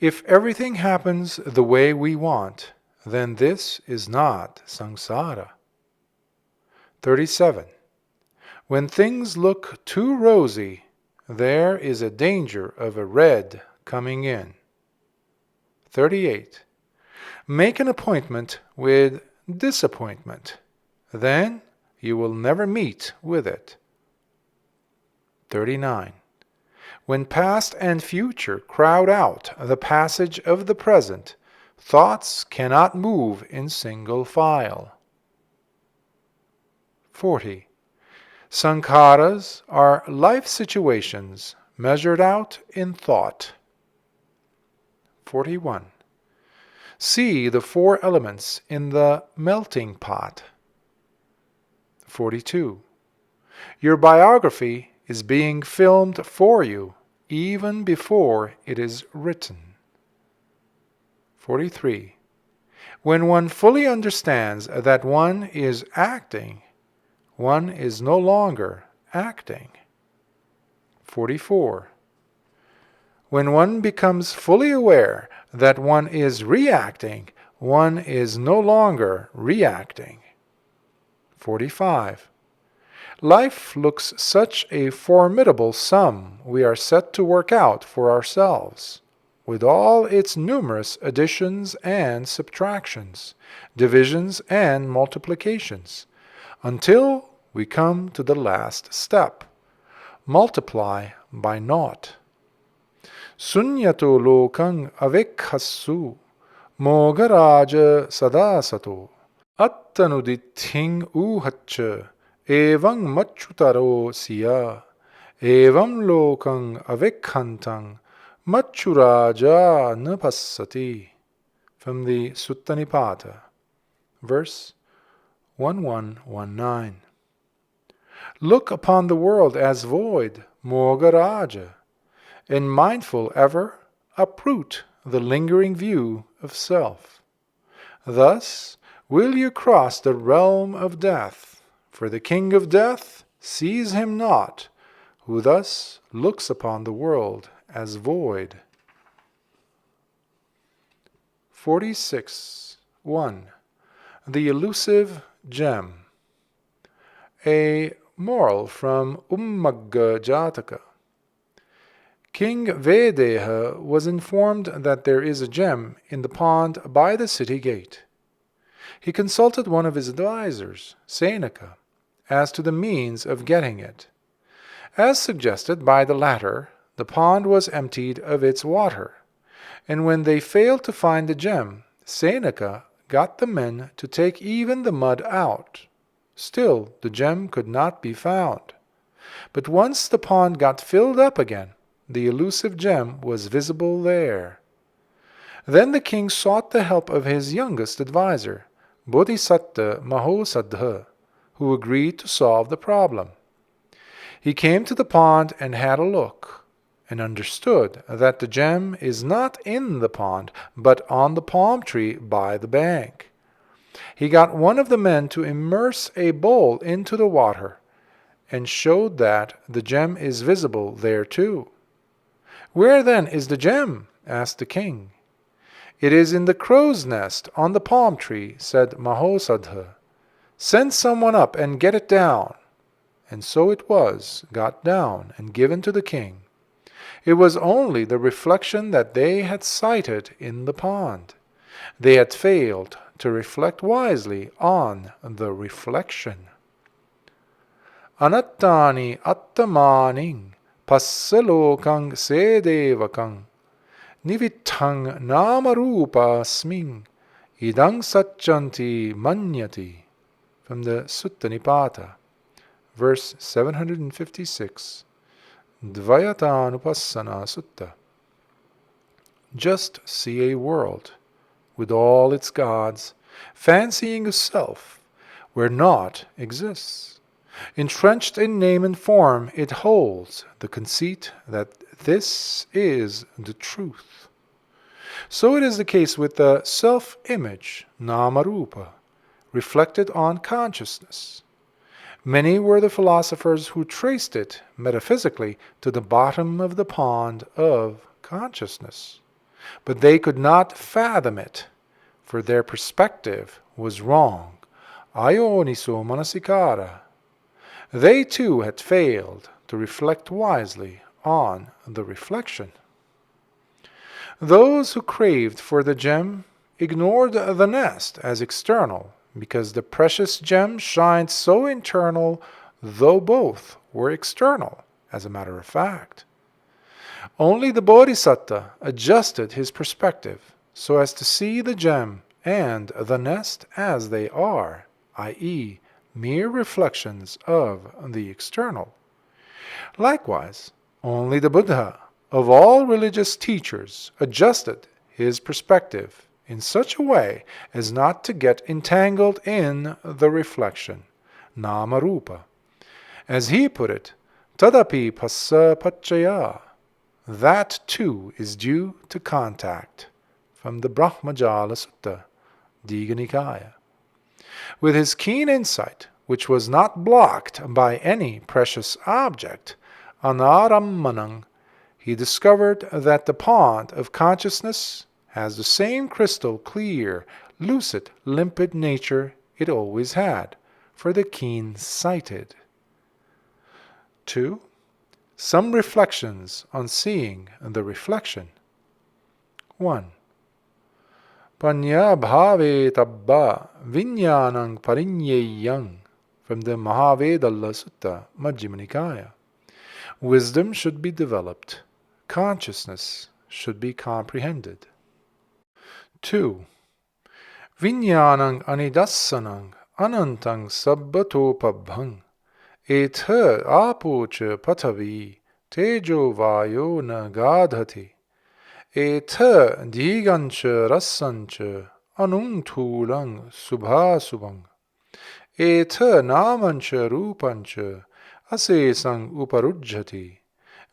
If everything happens the way we want, then this is not samsara. 37. When things look too rosy, there is a danger of a red coming in. 38. Make an appointment with disappointment. Then you will never meet with it. 39. When past and future crowd out the passage of the present, thoughts cannot move in single file. 40. Sankharas are life situations measured out in thought. 41. See the four elements in the melting pot. 42. Your biography is being filmed for you even before it is written. 43. When one fully understands that one is acting, one is no longer acting. 44. When one becomes fully aware that one is reacting, one is no longer reacting. 45. Life looks such a formidable sum we are set to work out for ourselves, with all its numerous additions and subtractions, divisions and multiplications, until we come to the last step. Multiply by naught. Sunyato lokang avekkhasu mogaraja sadasato attanudithing uhacha evam machutaro siya evam lokang avekkantang machuraja napassati. From the Sutta Nipāta, verse 1119. Look upon the world as void, mogaraja, and mindful ever, uproot the lingering view of self. Thus will you cross the realm of death, for the king of death sees him not, who thus looks upon the world as void. 46. 1. The elusive gem. A Moral from Ummagga Jataka. King Vedeha was informed that there is a gem in the pond by the city gate. He consulted one of his advisers, Senaka, as to the means of getting it. As suggested by the latter, the pond was emptied of its water, and when they failed to find the gem, Senaka got the men to take even the mud out. Still, the gem could not be found. But once the pond got filled up again, the elusive gem was visible there. Then the king sought the help of his youngest adviser, Bodhisatta Mahosadha, who agreed to solve the problem. He came to the pond and had a look, and understood that the gem is not in the pond, but on the palm tree by the bank. He got one of the men to immerse a bowl into the water, and showed that the gem is visible there too. "Where then is the gem?" asked the king. "It is in the crow's nest on the palm tree," said Mahosadha. "Send someone up and get it down." And so it was got down and given to the king. It was only the reflection that they had sighted in the pond. They had failed to reflect wisely on the reflection. Anattani attamaning passalokang sedevakang nivithang namarupasming idang satchanti manyati. From the Sutta Nibbāna, verse 756, Dvayatānupassana Sutta. Just see a world, with all its gods, fancying a self, where naught exists. Entrenched in name and form, it holds the conceit that this is the truth. So it is the case with the self-image, namarupa, reflected on consciousness. Many were the philosophers who traced it metaphysically to the bottom of the pond of consciousness. But they could not fathom it, for their perspective was wrong. Ayoniso manasikara. They too had failed to reflect wisely on the reflection. Those who craved for the gem ignored the nest as external, because the precious gem shined so internal, though both were external, as a matter of fact. Only the Bodhisatta adjusted his perspective so as to see the gem and the nest as they are, i.e., mere reflections of the external. Likewise, only the Buddha of all religious teachers adjusted his perspective in such a way as not to get entangled in the reflection, namarupa. As he put it, tadapi passa paccaya. That too is due to contact. From the Brahmajala Sutta, Digha Nikāya. With his keen insight, which was not blocked by any precious object, anarammanam, he discovered that the pond of consciousness has the same crystal clear, lucid, limpid nature it always had for the keen-sighted. 2. Some reflections on seeing the reflection. 1. Panya bhave tabba viññānaṃ pariññeyaṃ. From the Mahavedalla Sutta, Majjhima Nikāya. Wisdom should be developed. Consciousness should be comprehended. 2. Viññānaṃ anidassanam anantaṃ sabbatopabhaṃ etha apocha patavi tejo vayo na gadhati etha dhigancha rassancha anungthulang subhasubhaṃ etha namancha rupancha asesang uparujjati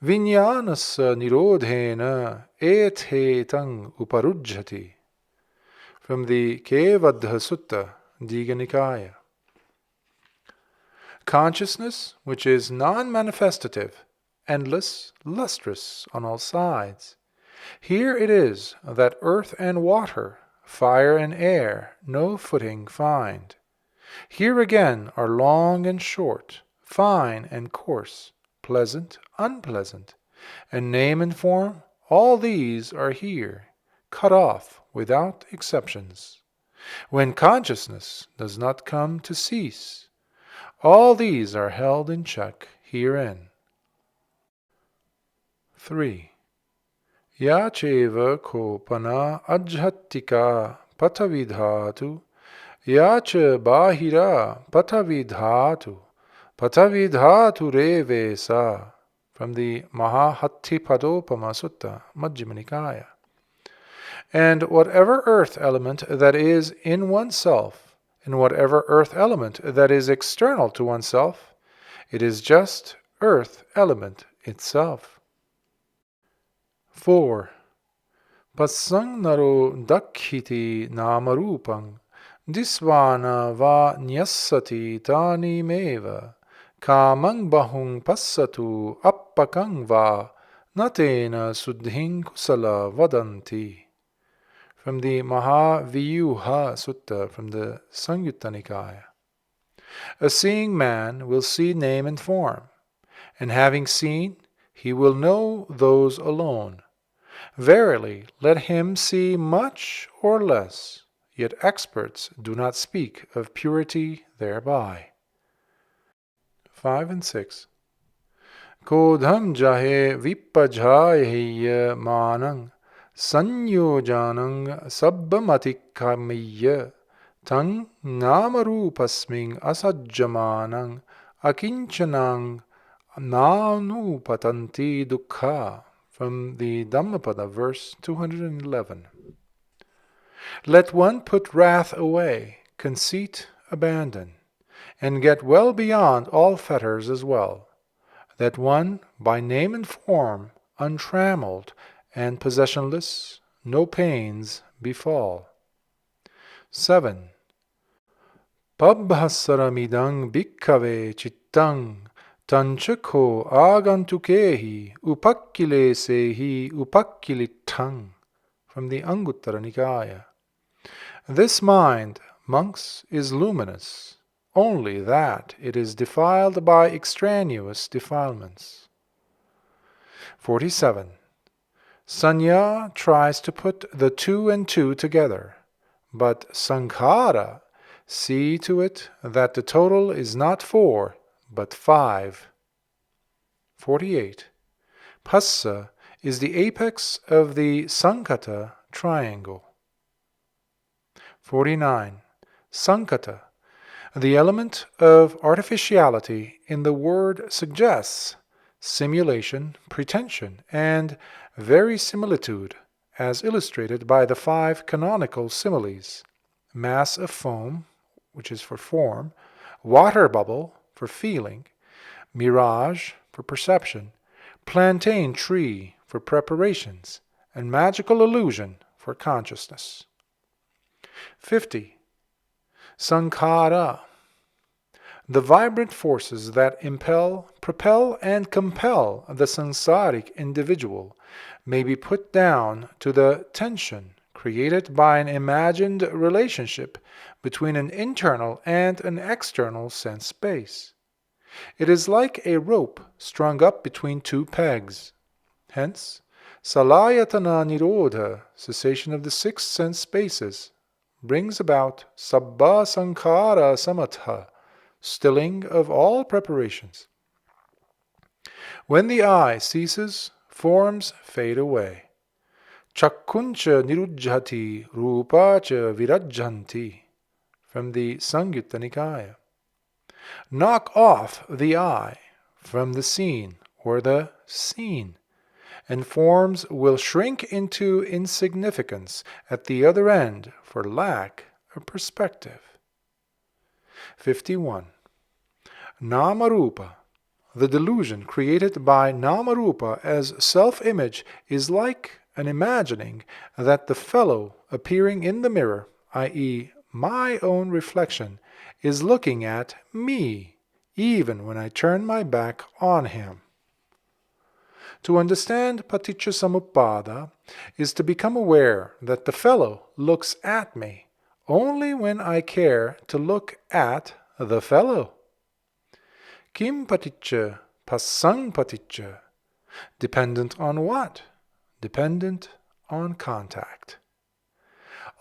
viññānassa nirodhena ethetang uparujjati. From the Kevadha Sutta, Digha Nikāya. Consciousness, which is non-manifestative, endless, lustrous on all sides. Here it is that earth and water, fire and air, no footing find. Here again are long and short, fine and coarse, pleasant, unpleasant, and name and form, all these are here, cut off without exceptions. When consciousness does not come to cease, all these are held in check herein. 3. Yacheva kopana ajhatika patavidhatu, yacha bahira patavidhatu, patavidhatu revesa. From the Mahahattipadopama Sutta, Majjhima Nikāya. And whatever earth element that is in oneself, and whatever earth element that is external to oneself, it is just earth element itself. 4. Pasang naro dakhiti namarupang disvana va nyasati tani meva kamang bahung passatu appakang va natena suddhing kusala vadanti. From the Mahaviyuha Sutta, from the Samyutta Nikāya. A seeing man will see name and form, and having seen, he will know those alone. Verily, let him see much or less, yet experts do not speak of purity thereby. 5 and 6. Kodham jahe vipajhaye manang sanyojanang sabbamatikamiya tang namarupasming asajjamanang akinchanang nanupatanti dukkha. From the Dhammapada, verse 211. Let one put wrath away, conceit abandon, and get well beyond all fetters as well, that one, by name and form, untrammeled and possessionless, no pains befall. 7. Pabhasaramidang bhikkave chittang tanchako agantukehi upakkilesehi upakkilittang. From the Anguttara Nikāya. This mind, monks, is luminous, only that it is defiled by extraneous defilements. 47. Sanya tries to put the two and two together, but Sankhara see to it that the total is not 4, but 5. 48. Phassa is the apex of the Sankata triangle. 49. Sankata, the element of artificiality in the word, suggests simulation, pretension, and verisimilitude, as illustrated by the 5 canonical similes: mass of foam, which is for form, water bubble for feeling, mirage for perception, plantain tree for preparations, and magical illusion for consciousness. 50. Sankhara, the vibrant forces that impel, propel, and compel the samsaric individual, may be put down to the tension created by an imagined relationship between an internal and an external sense space. It is like a rope strung up between 2 pegs. Hence, salayatana nirodha, cessation of the 6 sense spaces, brings about sabba sankhara samatha, stilling of all preparations. When the eye ceases, forms fade away. Chakkuncha nirujjhati rupacha virajjanti. From the Samyutta Nikāya. Knock off the eye from the seen or the seen, and forms will shrink into insignificance at the other end for lack of perspective. 51. Namarupa, the delusion created by Namarupa as self-image, is like an imagining that the fellow appearing in the mirror, i.e., my own reflection, is looking at me, even when I turn my back on him. To understand Paticca is to become aware that the fellow looks at me only when I care to look at the fellow. Kim paticca, passang paticca. Dependent on what? Dependent on contact.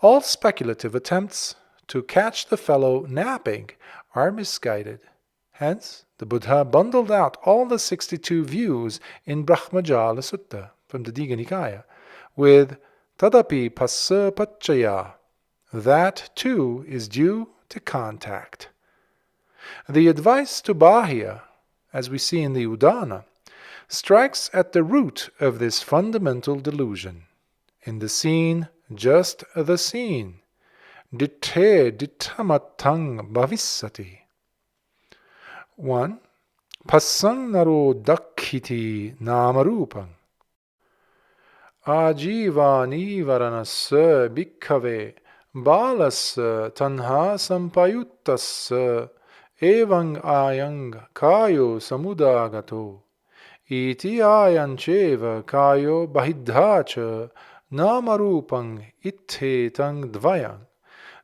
All speculative attempts to catch the fellow napping are misguided. Hence, the Buddha bundled out all the 62 views in Brahmajala Sutta from the Digha Nikaya with Tadapi Passa Paccaya. That too is due to contact. The advice to Bahya, as we see in the Udana, strikes at the root of this fundamental delusion. In the scene, just the scene. Ditte dittamatang bhavissati. 1. Passannaro dakhiti namarupang. Ajivani varanassa bhikkhave balassa tanha sampayuttassa evang ayang kayo samudagato. Iti ayancheva kayo bahidhacha namarupang ittetang dvayang.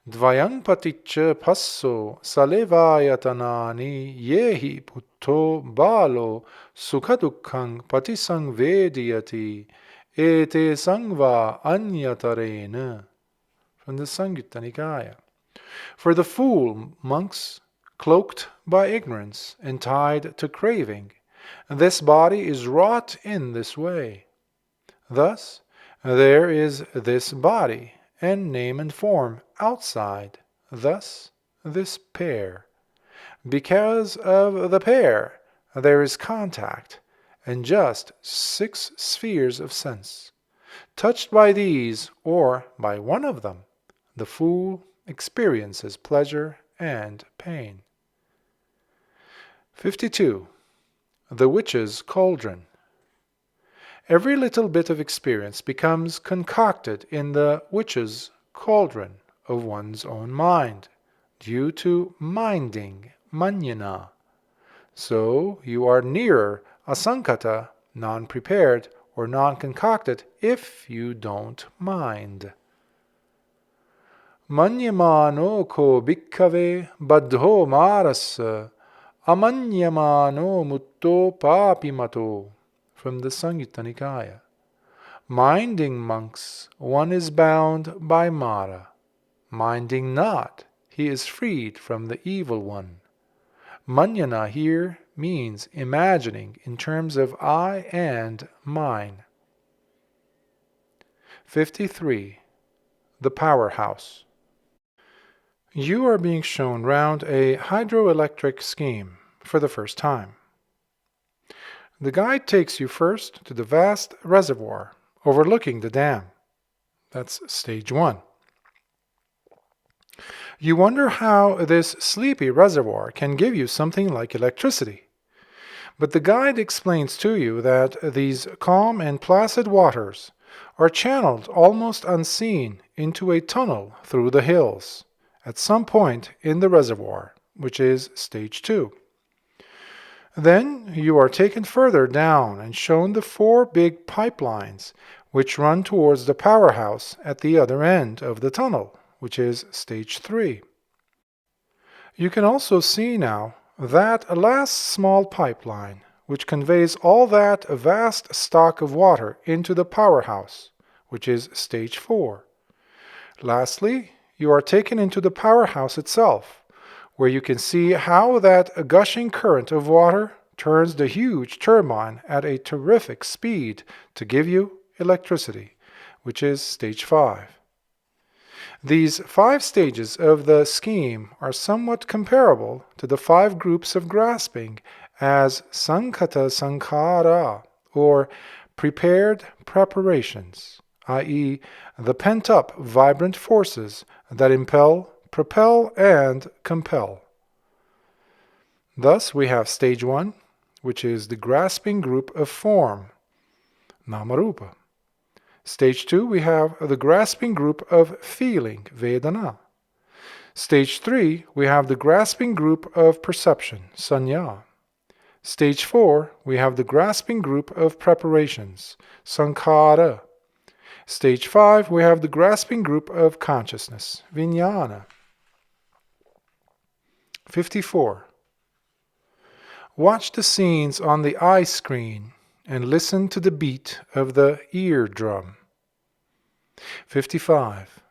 Dvayang paticca passo salevayatanani yehi putto balo sukhadukhang patisang vediyati ete sangva anyatarena. From the Samyutta Nikaya. For the fool, monks, cloaked by ignorance and tied to craving, this body is wrought in this way. Thus, there is this body, and name and form outside, thus this pair. Because of the pair, there is contact, and just 6 spheres of sense. Touched by these, or by one of them, the fool experiences pleasure and pain. 52. The Witch's Cauldron. Every little bit of experience becomes concocted in the witch's cauldron of one's own mind, due to minding, manjana. So you are nearer asankata, non-prepared or non-concocted, if you don't mind. Manyamano ko bhikkave baddho marasa amanyamano mutto papimato. From the Samyutta Nikaya. Minding monks, one is bound by Mara. Minding not, he is freed from the evil one. Manjana here means imagining in terms of I and mine. 53. The Powerhouse. You are being shown round a hydroelectric scheme for the first time. The guide takes you first to the vast reservoir overlooking the dam. That's stage 1. You wonder how this sleepy reservoir can give you something like electricity. But the guide explains to you that these calm and placid waters are channeled almost unseen into a tunnel through the hills at some point in the reservoir, which is stage 2. Then you are taken further down and shown the 4 big pipelines which run towards the powerhouse at the other end of the tunnel, which is stage 3. You can also see now that last small pipeline which conveys all that vast stock of water into the powerhouse, which is stage 4. Lastly, you are taken into the powerhouse itself, where you can see how that gushing current of water turns the huge turbine at a terrific speed to give you electricity, which is stage 5. These 5 stages of the scheme are somewhat comparable to the 5 groups of grasping as Sankata Sankhara, or prepared preparations, i.e., the pent-up vibrant forces that impel, propel, and compel. Thus we have stage 1, which is the grasping group of form, Namarupa. Stage 2, we have the grasping group of feeling, Vedana. Stage 3, we have the grasping group of perception, Sanya. Stage 4, we have the grasping group of preparations, Sankhara. Stage 5, we have the grasping group of consciousness, Vijnana. 54. Watch the scenes on the eye screen and listen to the beat of the eardrum. 55.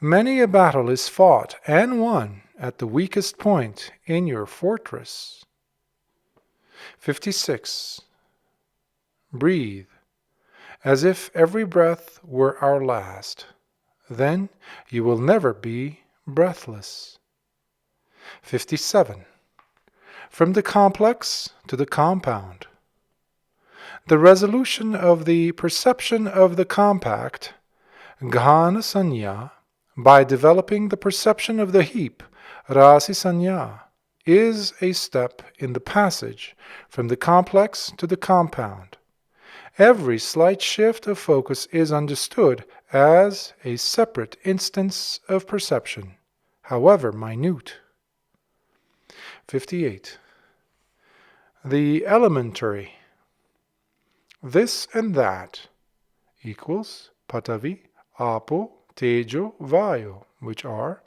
Many a battle is fought and won at the weakest point in your fortress. 56. Breathe as if every breath were our last. Then you will never be breathless. 57. From the complex to the compound. The resolution of the perception of the compact, ghana sanya, by developing the perception of the heap, rasi sanya, is a step in the passage from the complex to the compound. Every slight shift of focus is understood as a separate instance of perception, however minute. 58. The elementary. This and that equals patavi, apo, tejo, vayo, which are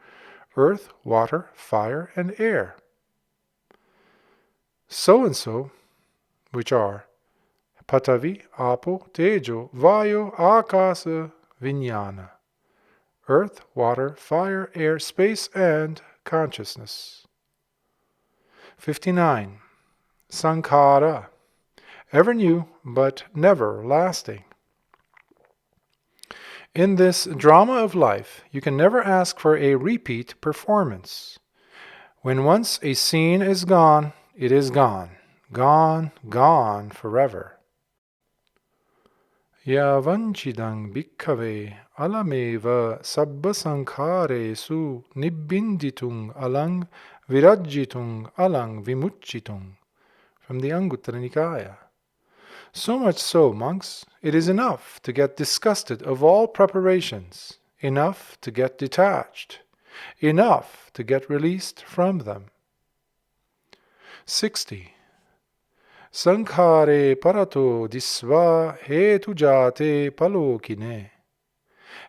earth, water, fire, and air. So and so, which are patavi, apo, tejo, vayo, akasa, vijnana. Earth, water, fire, air, space, and consciousness. 59. Sankhara. Ever new, but never lasting. In this drama of life, you can never ask for a repeat performance. When once a scene is gone, it is gone. Gone, gone forever. Yavanchidang bhikkhave alameva sabba sankharesu nibbinditung alang virajjitung alang vimucchitung. From the Anguttara Nikaya. So much so, monks, it is enough to get disgusted of all preparations, enough to get detached, enough to get released from them. 60. Sankhare parato disva hetu jate palokine.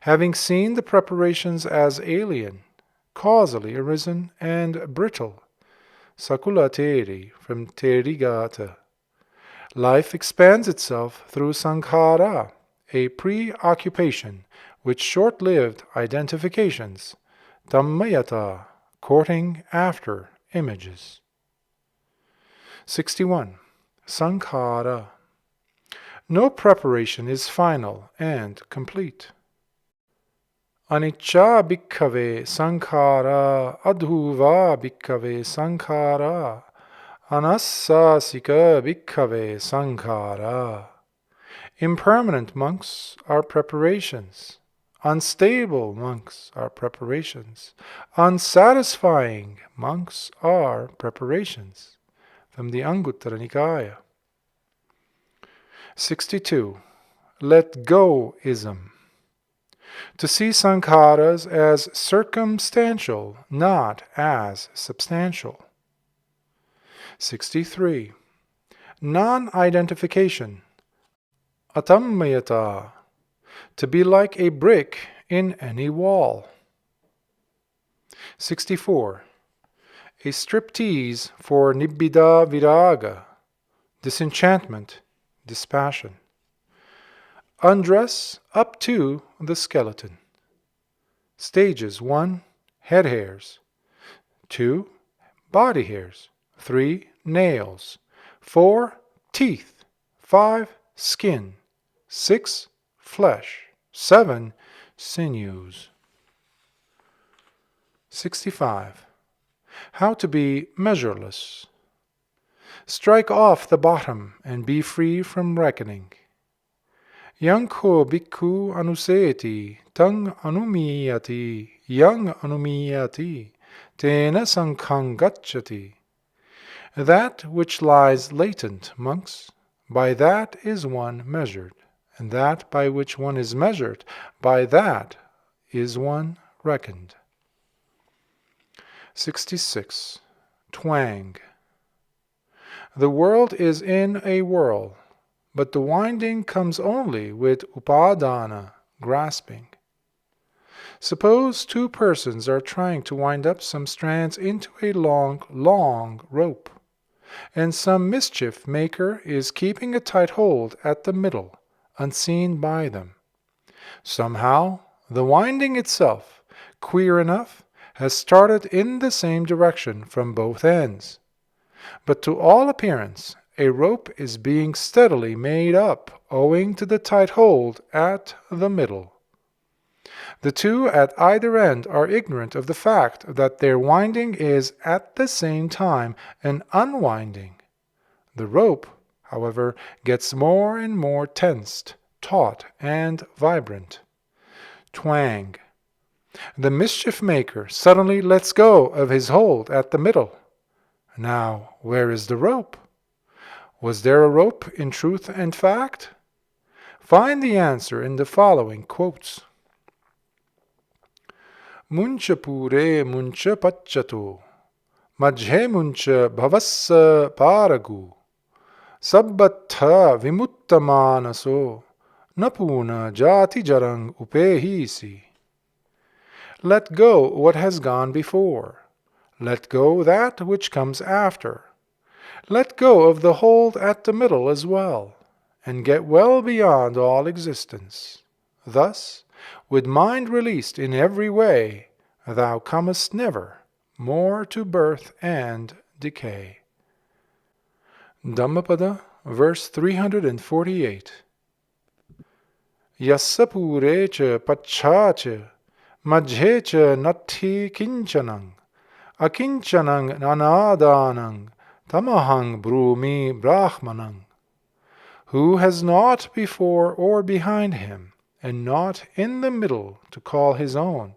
Having seen the preparations as alien, causally arisen and brittle, sakulateri, from terigata. Life expands itself through sankhara, a preoccupation with short-lived identifications, dhammayata, courting after images. 61. Sankhara. No preparation is final and complete. Anicca bhikkhave sankhara, adhuva bhikkhave sankhara, anassasika bhikkhave sankhara. Impermanent monks are preparations. Unstable monks are preparations. Unsatisfying monks are preparations. From the Anguttara Nikaya. 62. Let go-ism. To see sankharas as circumstantial, not as substantial. 63. Non-identification. Atammayata. To be like a brick in any wall. 64. A striptease for nibbida viraga, disenchantment, dispassion. Undress up to the skeleton. Stages: 1. Head hairs. 2. Body hairs. 3. Nails. 4. Teeth. 5. Skin. 6. Flesh. 7. Sinews. 65. How to be measureless. Strike off the bottom and be free from reckoning. Yankho bhikkhu anuseti, tang anumiyati, yang anumiyati, tena sankhang gacchati. That which lies latent, monks, by that is one measured, and that by which one is measured, by that is one reckoned. 66. Twang. The world is in a whirl, but the winding comes only with upadana, grasping. Suppose two persons are trying to wind up some strands into a long, long rope. and some mischief maker is keeping a tight hold at the middle, unseen by them. Somehow, the winding itself, queer enough, has started in the same direction from both ends. But to all appearance, a rope is being steadily made up owing to the tight hold at the middle. The two at either end are ignorant of the fact that their winding is at the same time an unwinding. The rope, however, gets more and more tensed, taut, and vibrant. Twang. The mischief maker suddenly lets go of his hold at the middle. Now, where is the rope? Was there a rope in truth and fact? Find the answer in the following quotes. Muncha pure muncha pacchato, majhe muncha bhavassa paragu, sabbattha vimuttamanaso, napuna jati jarang upehisi. Let go what has gone before. Let go that which comes after. Let go of the hold at the middle as well, and get well beyond all existence. Thus, with mind released in every way, thou comest never more to birth and decay. Dhammapada, verse 348. Yassapure cha pachacha, majhe cha natti kinchanang, akinchanang nanadanang, tamahang brumi brahmanang. Who has naught before or behind him, and naught in the middle to call his own,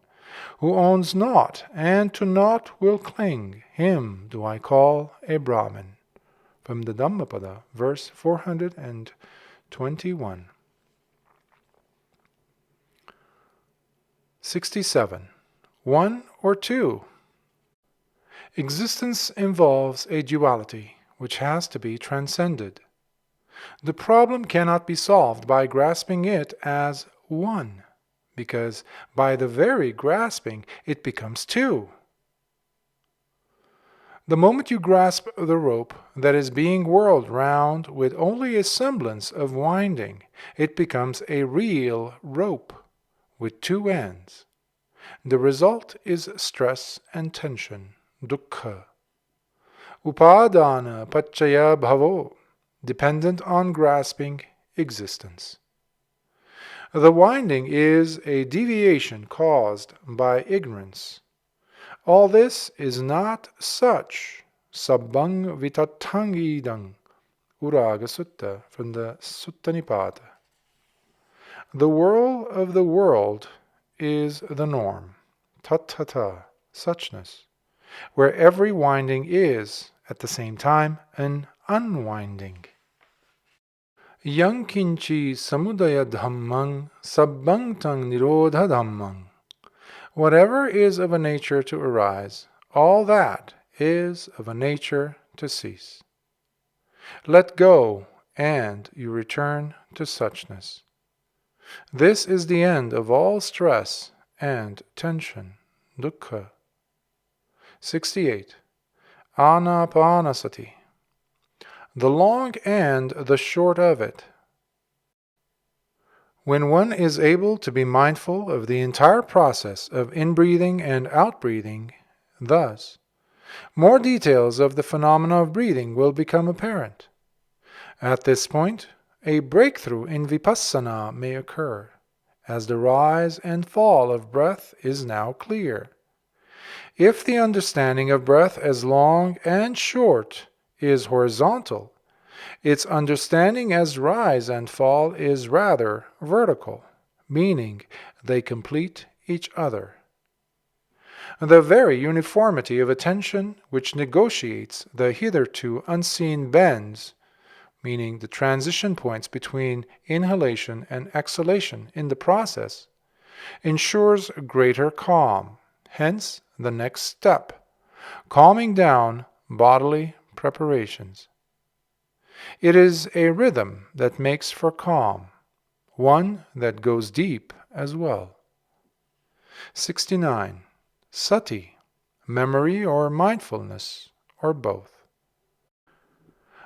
who owns naught and to naught will cling, him do I call a Brahmin. From the Dhammapada, verse 421. 67. One or two. Existence involves a duality which has to be transcended. The problem cannot be solved by grasping it as one, because by the very grasping it becomes two. The moment you grasp the rope that is being whirled round with only a semblance of winding, it becomes a real rope with two ends. The result is stress and tension, dukkha. Upadana paccaya bhavo, dependent on grasping existence. The winding is a deviation caused by ignorance. All this is not such. Sabbang vitatthangidang, Uraga Sutta, from the Sutta Nibbāna. The whirl of the world is the norm, tathata, suchness, where every winding is, at the same time, an unwinding. Yang kinchi samudaya dhammang sabbang tang nirodha dhammang. Whatever is of a nature to arise, all that is of a nature to cease. Let go, and you return to suchness. This is the end of all stress and tension, dukkha. 68. Anapanasati. The long and the short of it. When one is able to be mindful of the entire process of inbreathing and outbreathing, thus, more details of the phenomena of breathing will become apparent. At this point, a breakthrough in vipassana may occur, as the rise and fall of breath is now clear. If the understanding of breath as long and short is horizontal, its understanding as rise and fall is rather vertical, meaning they complete each other. The very uniformity of attention which negotiates the hitherto unseen bends, meaning the transition points between inhalation and exhalation in the process, ensures greater calm, hence the next step, calming down bodily preparations. It is a rhythm that makes for calm, one that goes deep as well. 69. Sati, memory or mindfulness, or both.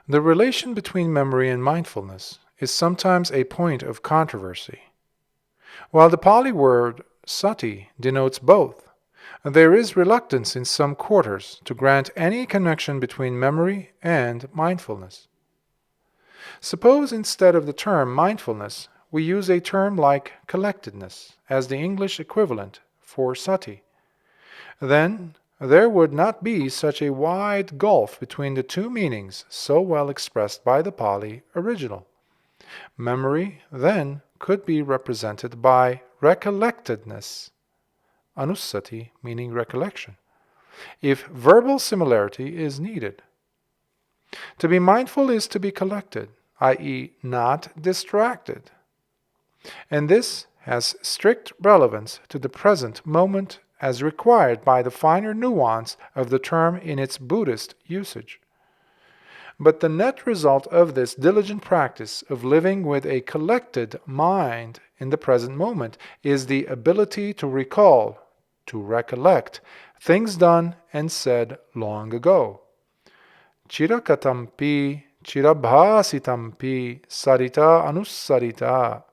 The relation between memory and mindfulness is sometimes a point of controversy. While the Pali word sati denotes both, there is reluctance in some quarters to grant any connection between memory and mindfulness. Suppose instead of the term mindfulness, we use a term like collectedness as the English equivalent for sati. Then there would not be such a wide gulf between the two meanings so well expressed by the Pali original. Memory, then, could be represented by recollectedness, anussati meaning recollection, if verbal similarity is needed. To be mindful is to be collected, i.e., not distracted. And this has strict relevance to the present moment as required by the finer nuance of the term in its Buddhist usage. But the net result of this diligent practice of living with a collected mind in the present moment is the ability to recall, to recollect, things done and said long ago. Chirakatampi, chirabhasitampi, sarita anussarita,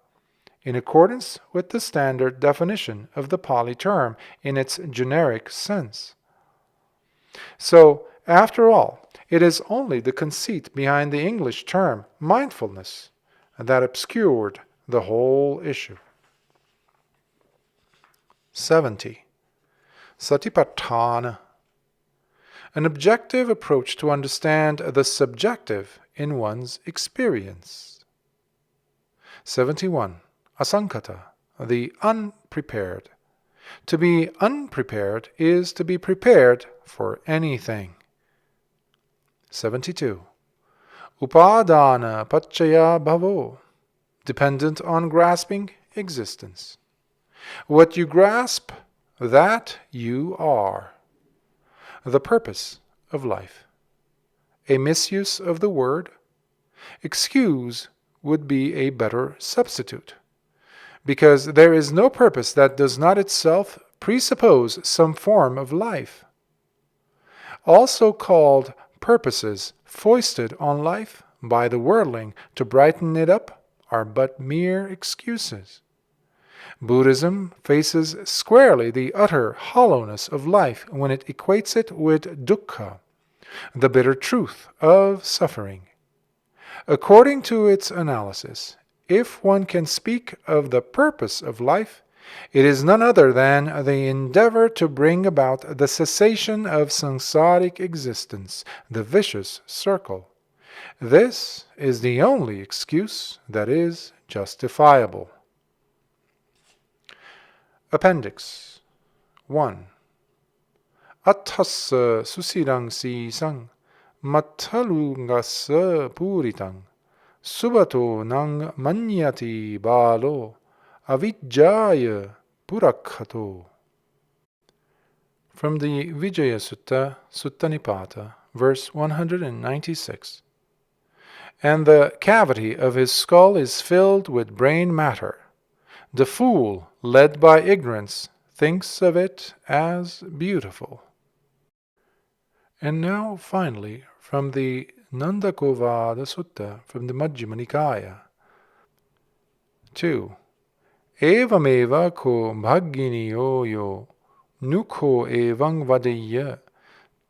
in accordance with the standard definition of the Pali term in its generic sense. So, after all, it is only the conceit behind the English term mindfulness that obscured the whole issue. 70. Satipatthana, an objective approach to understand the subjective in one's experience. 71. Asankata, the unprepared. To be unprepared is to be prepared for anything. 72. Upadana paccaya bhavo, dependent on grasping existence. What you grasp, that you are. The purpose of life. A misuse of the word, excuse would be a better substitute, because there is no purpose that does not itself presuppose some form of life. Also called purposes foisted on life by the worldling to brighten it up are but mere excuses. Buddhism faces squarely the utter hollowness of life when it equates it with dukkha, the bitter truth of suffering. According to its analysis, if one can speak of the purpose of life, it is none other than the endeavor to bring about the cessation of samsaric existence, the vicious circle. This is the only excuse that is justifiable. Appendix 1. Athassa susirang sisang mathalungassa puritang subato nang manyati balo avijjaya purakhato. From the Vijaya Sutta, Sutta Nipata, verse 196. And the cavity of his skull is filled with brain matter. The fool, led by ignorance, thinks of it as beautiful. And now, finally, from the Nandakovada Sutta, from the Majjhima Nikaya. 2. Evameva ko bhagginiyo yo nukho evang vadeyya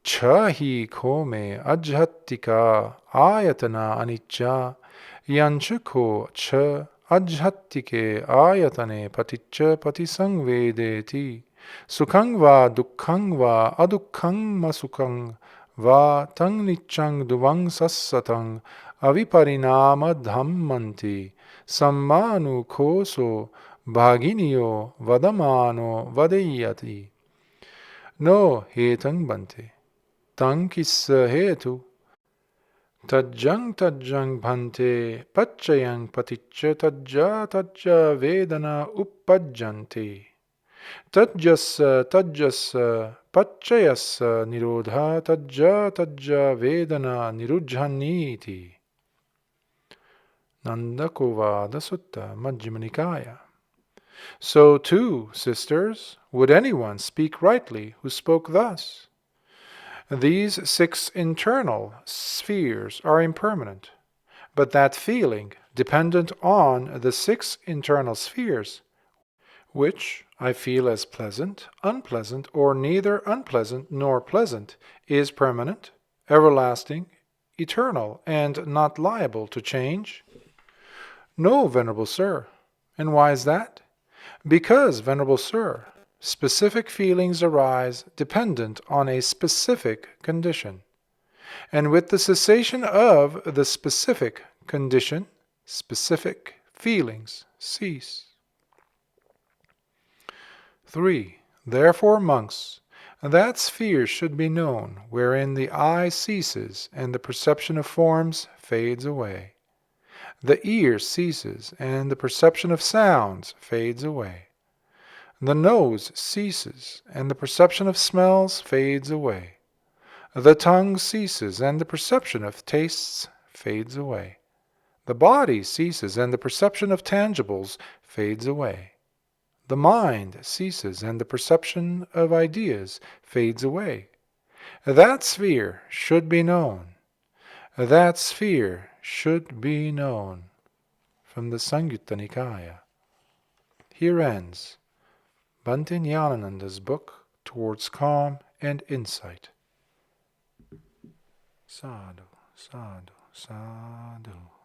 chahi ko me ajhattika ayatana anicca yanchako cha ajhattike ayatane paticca patisangvedeti sukhang va dukkhang va adukhang masukhang va tang niccang duvang sassatang aviparinama dhammanti sammanu koso bhaginiyo vadamano vadeyati no hetang bhante tang kissa hetu tajjang bhante paccayang paticca tajja vedana uppajjante tajjassa paccayassa nirodha tajja vedana nirujjhaniti. Nandakovada Sutta, Majjhima Nikaya. So too, sisters, would anyone speak rightly who spoke thus? These 6 internal spheres are impermanent, but that feeling dependent on the 6 internal spheres, which I feel as pleasant, unpleasant, or neither unpleasant nor pleasant, is permanent, everlasting, eternal, and not liable to change? No, Venerable Sir. And why is that? Because, Venerable Sir, specific feelings arise dependent on a specific condition. And with the cessation of the specific condition, specific feelings cease. 3. Therefore, monks, that sphere should be known wherein the eye ceases and the perception of forms fades away. The ear ceases and the perception of sounds fades away. The nose ceases and the perception of smells fades away. The tongue ceases and the perception of tastes fades away. The body ceases and the perception of tangibles fades away. The mind ceases and the perception of ideas fades away. That sphere should be known. That sphere should be known. From the Samyutta Nikaya. Here ends Bhante Ñāṇananda's book Towards Calm and Insight. Sadhu, sadhu, sadhu.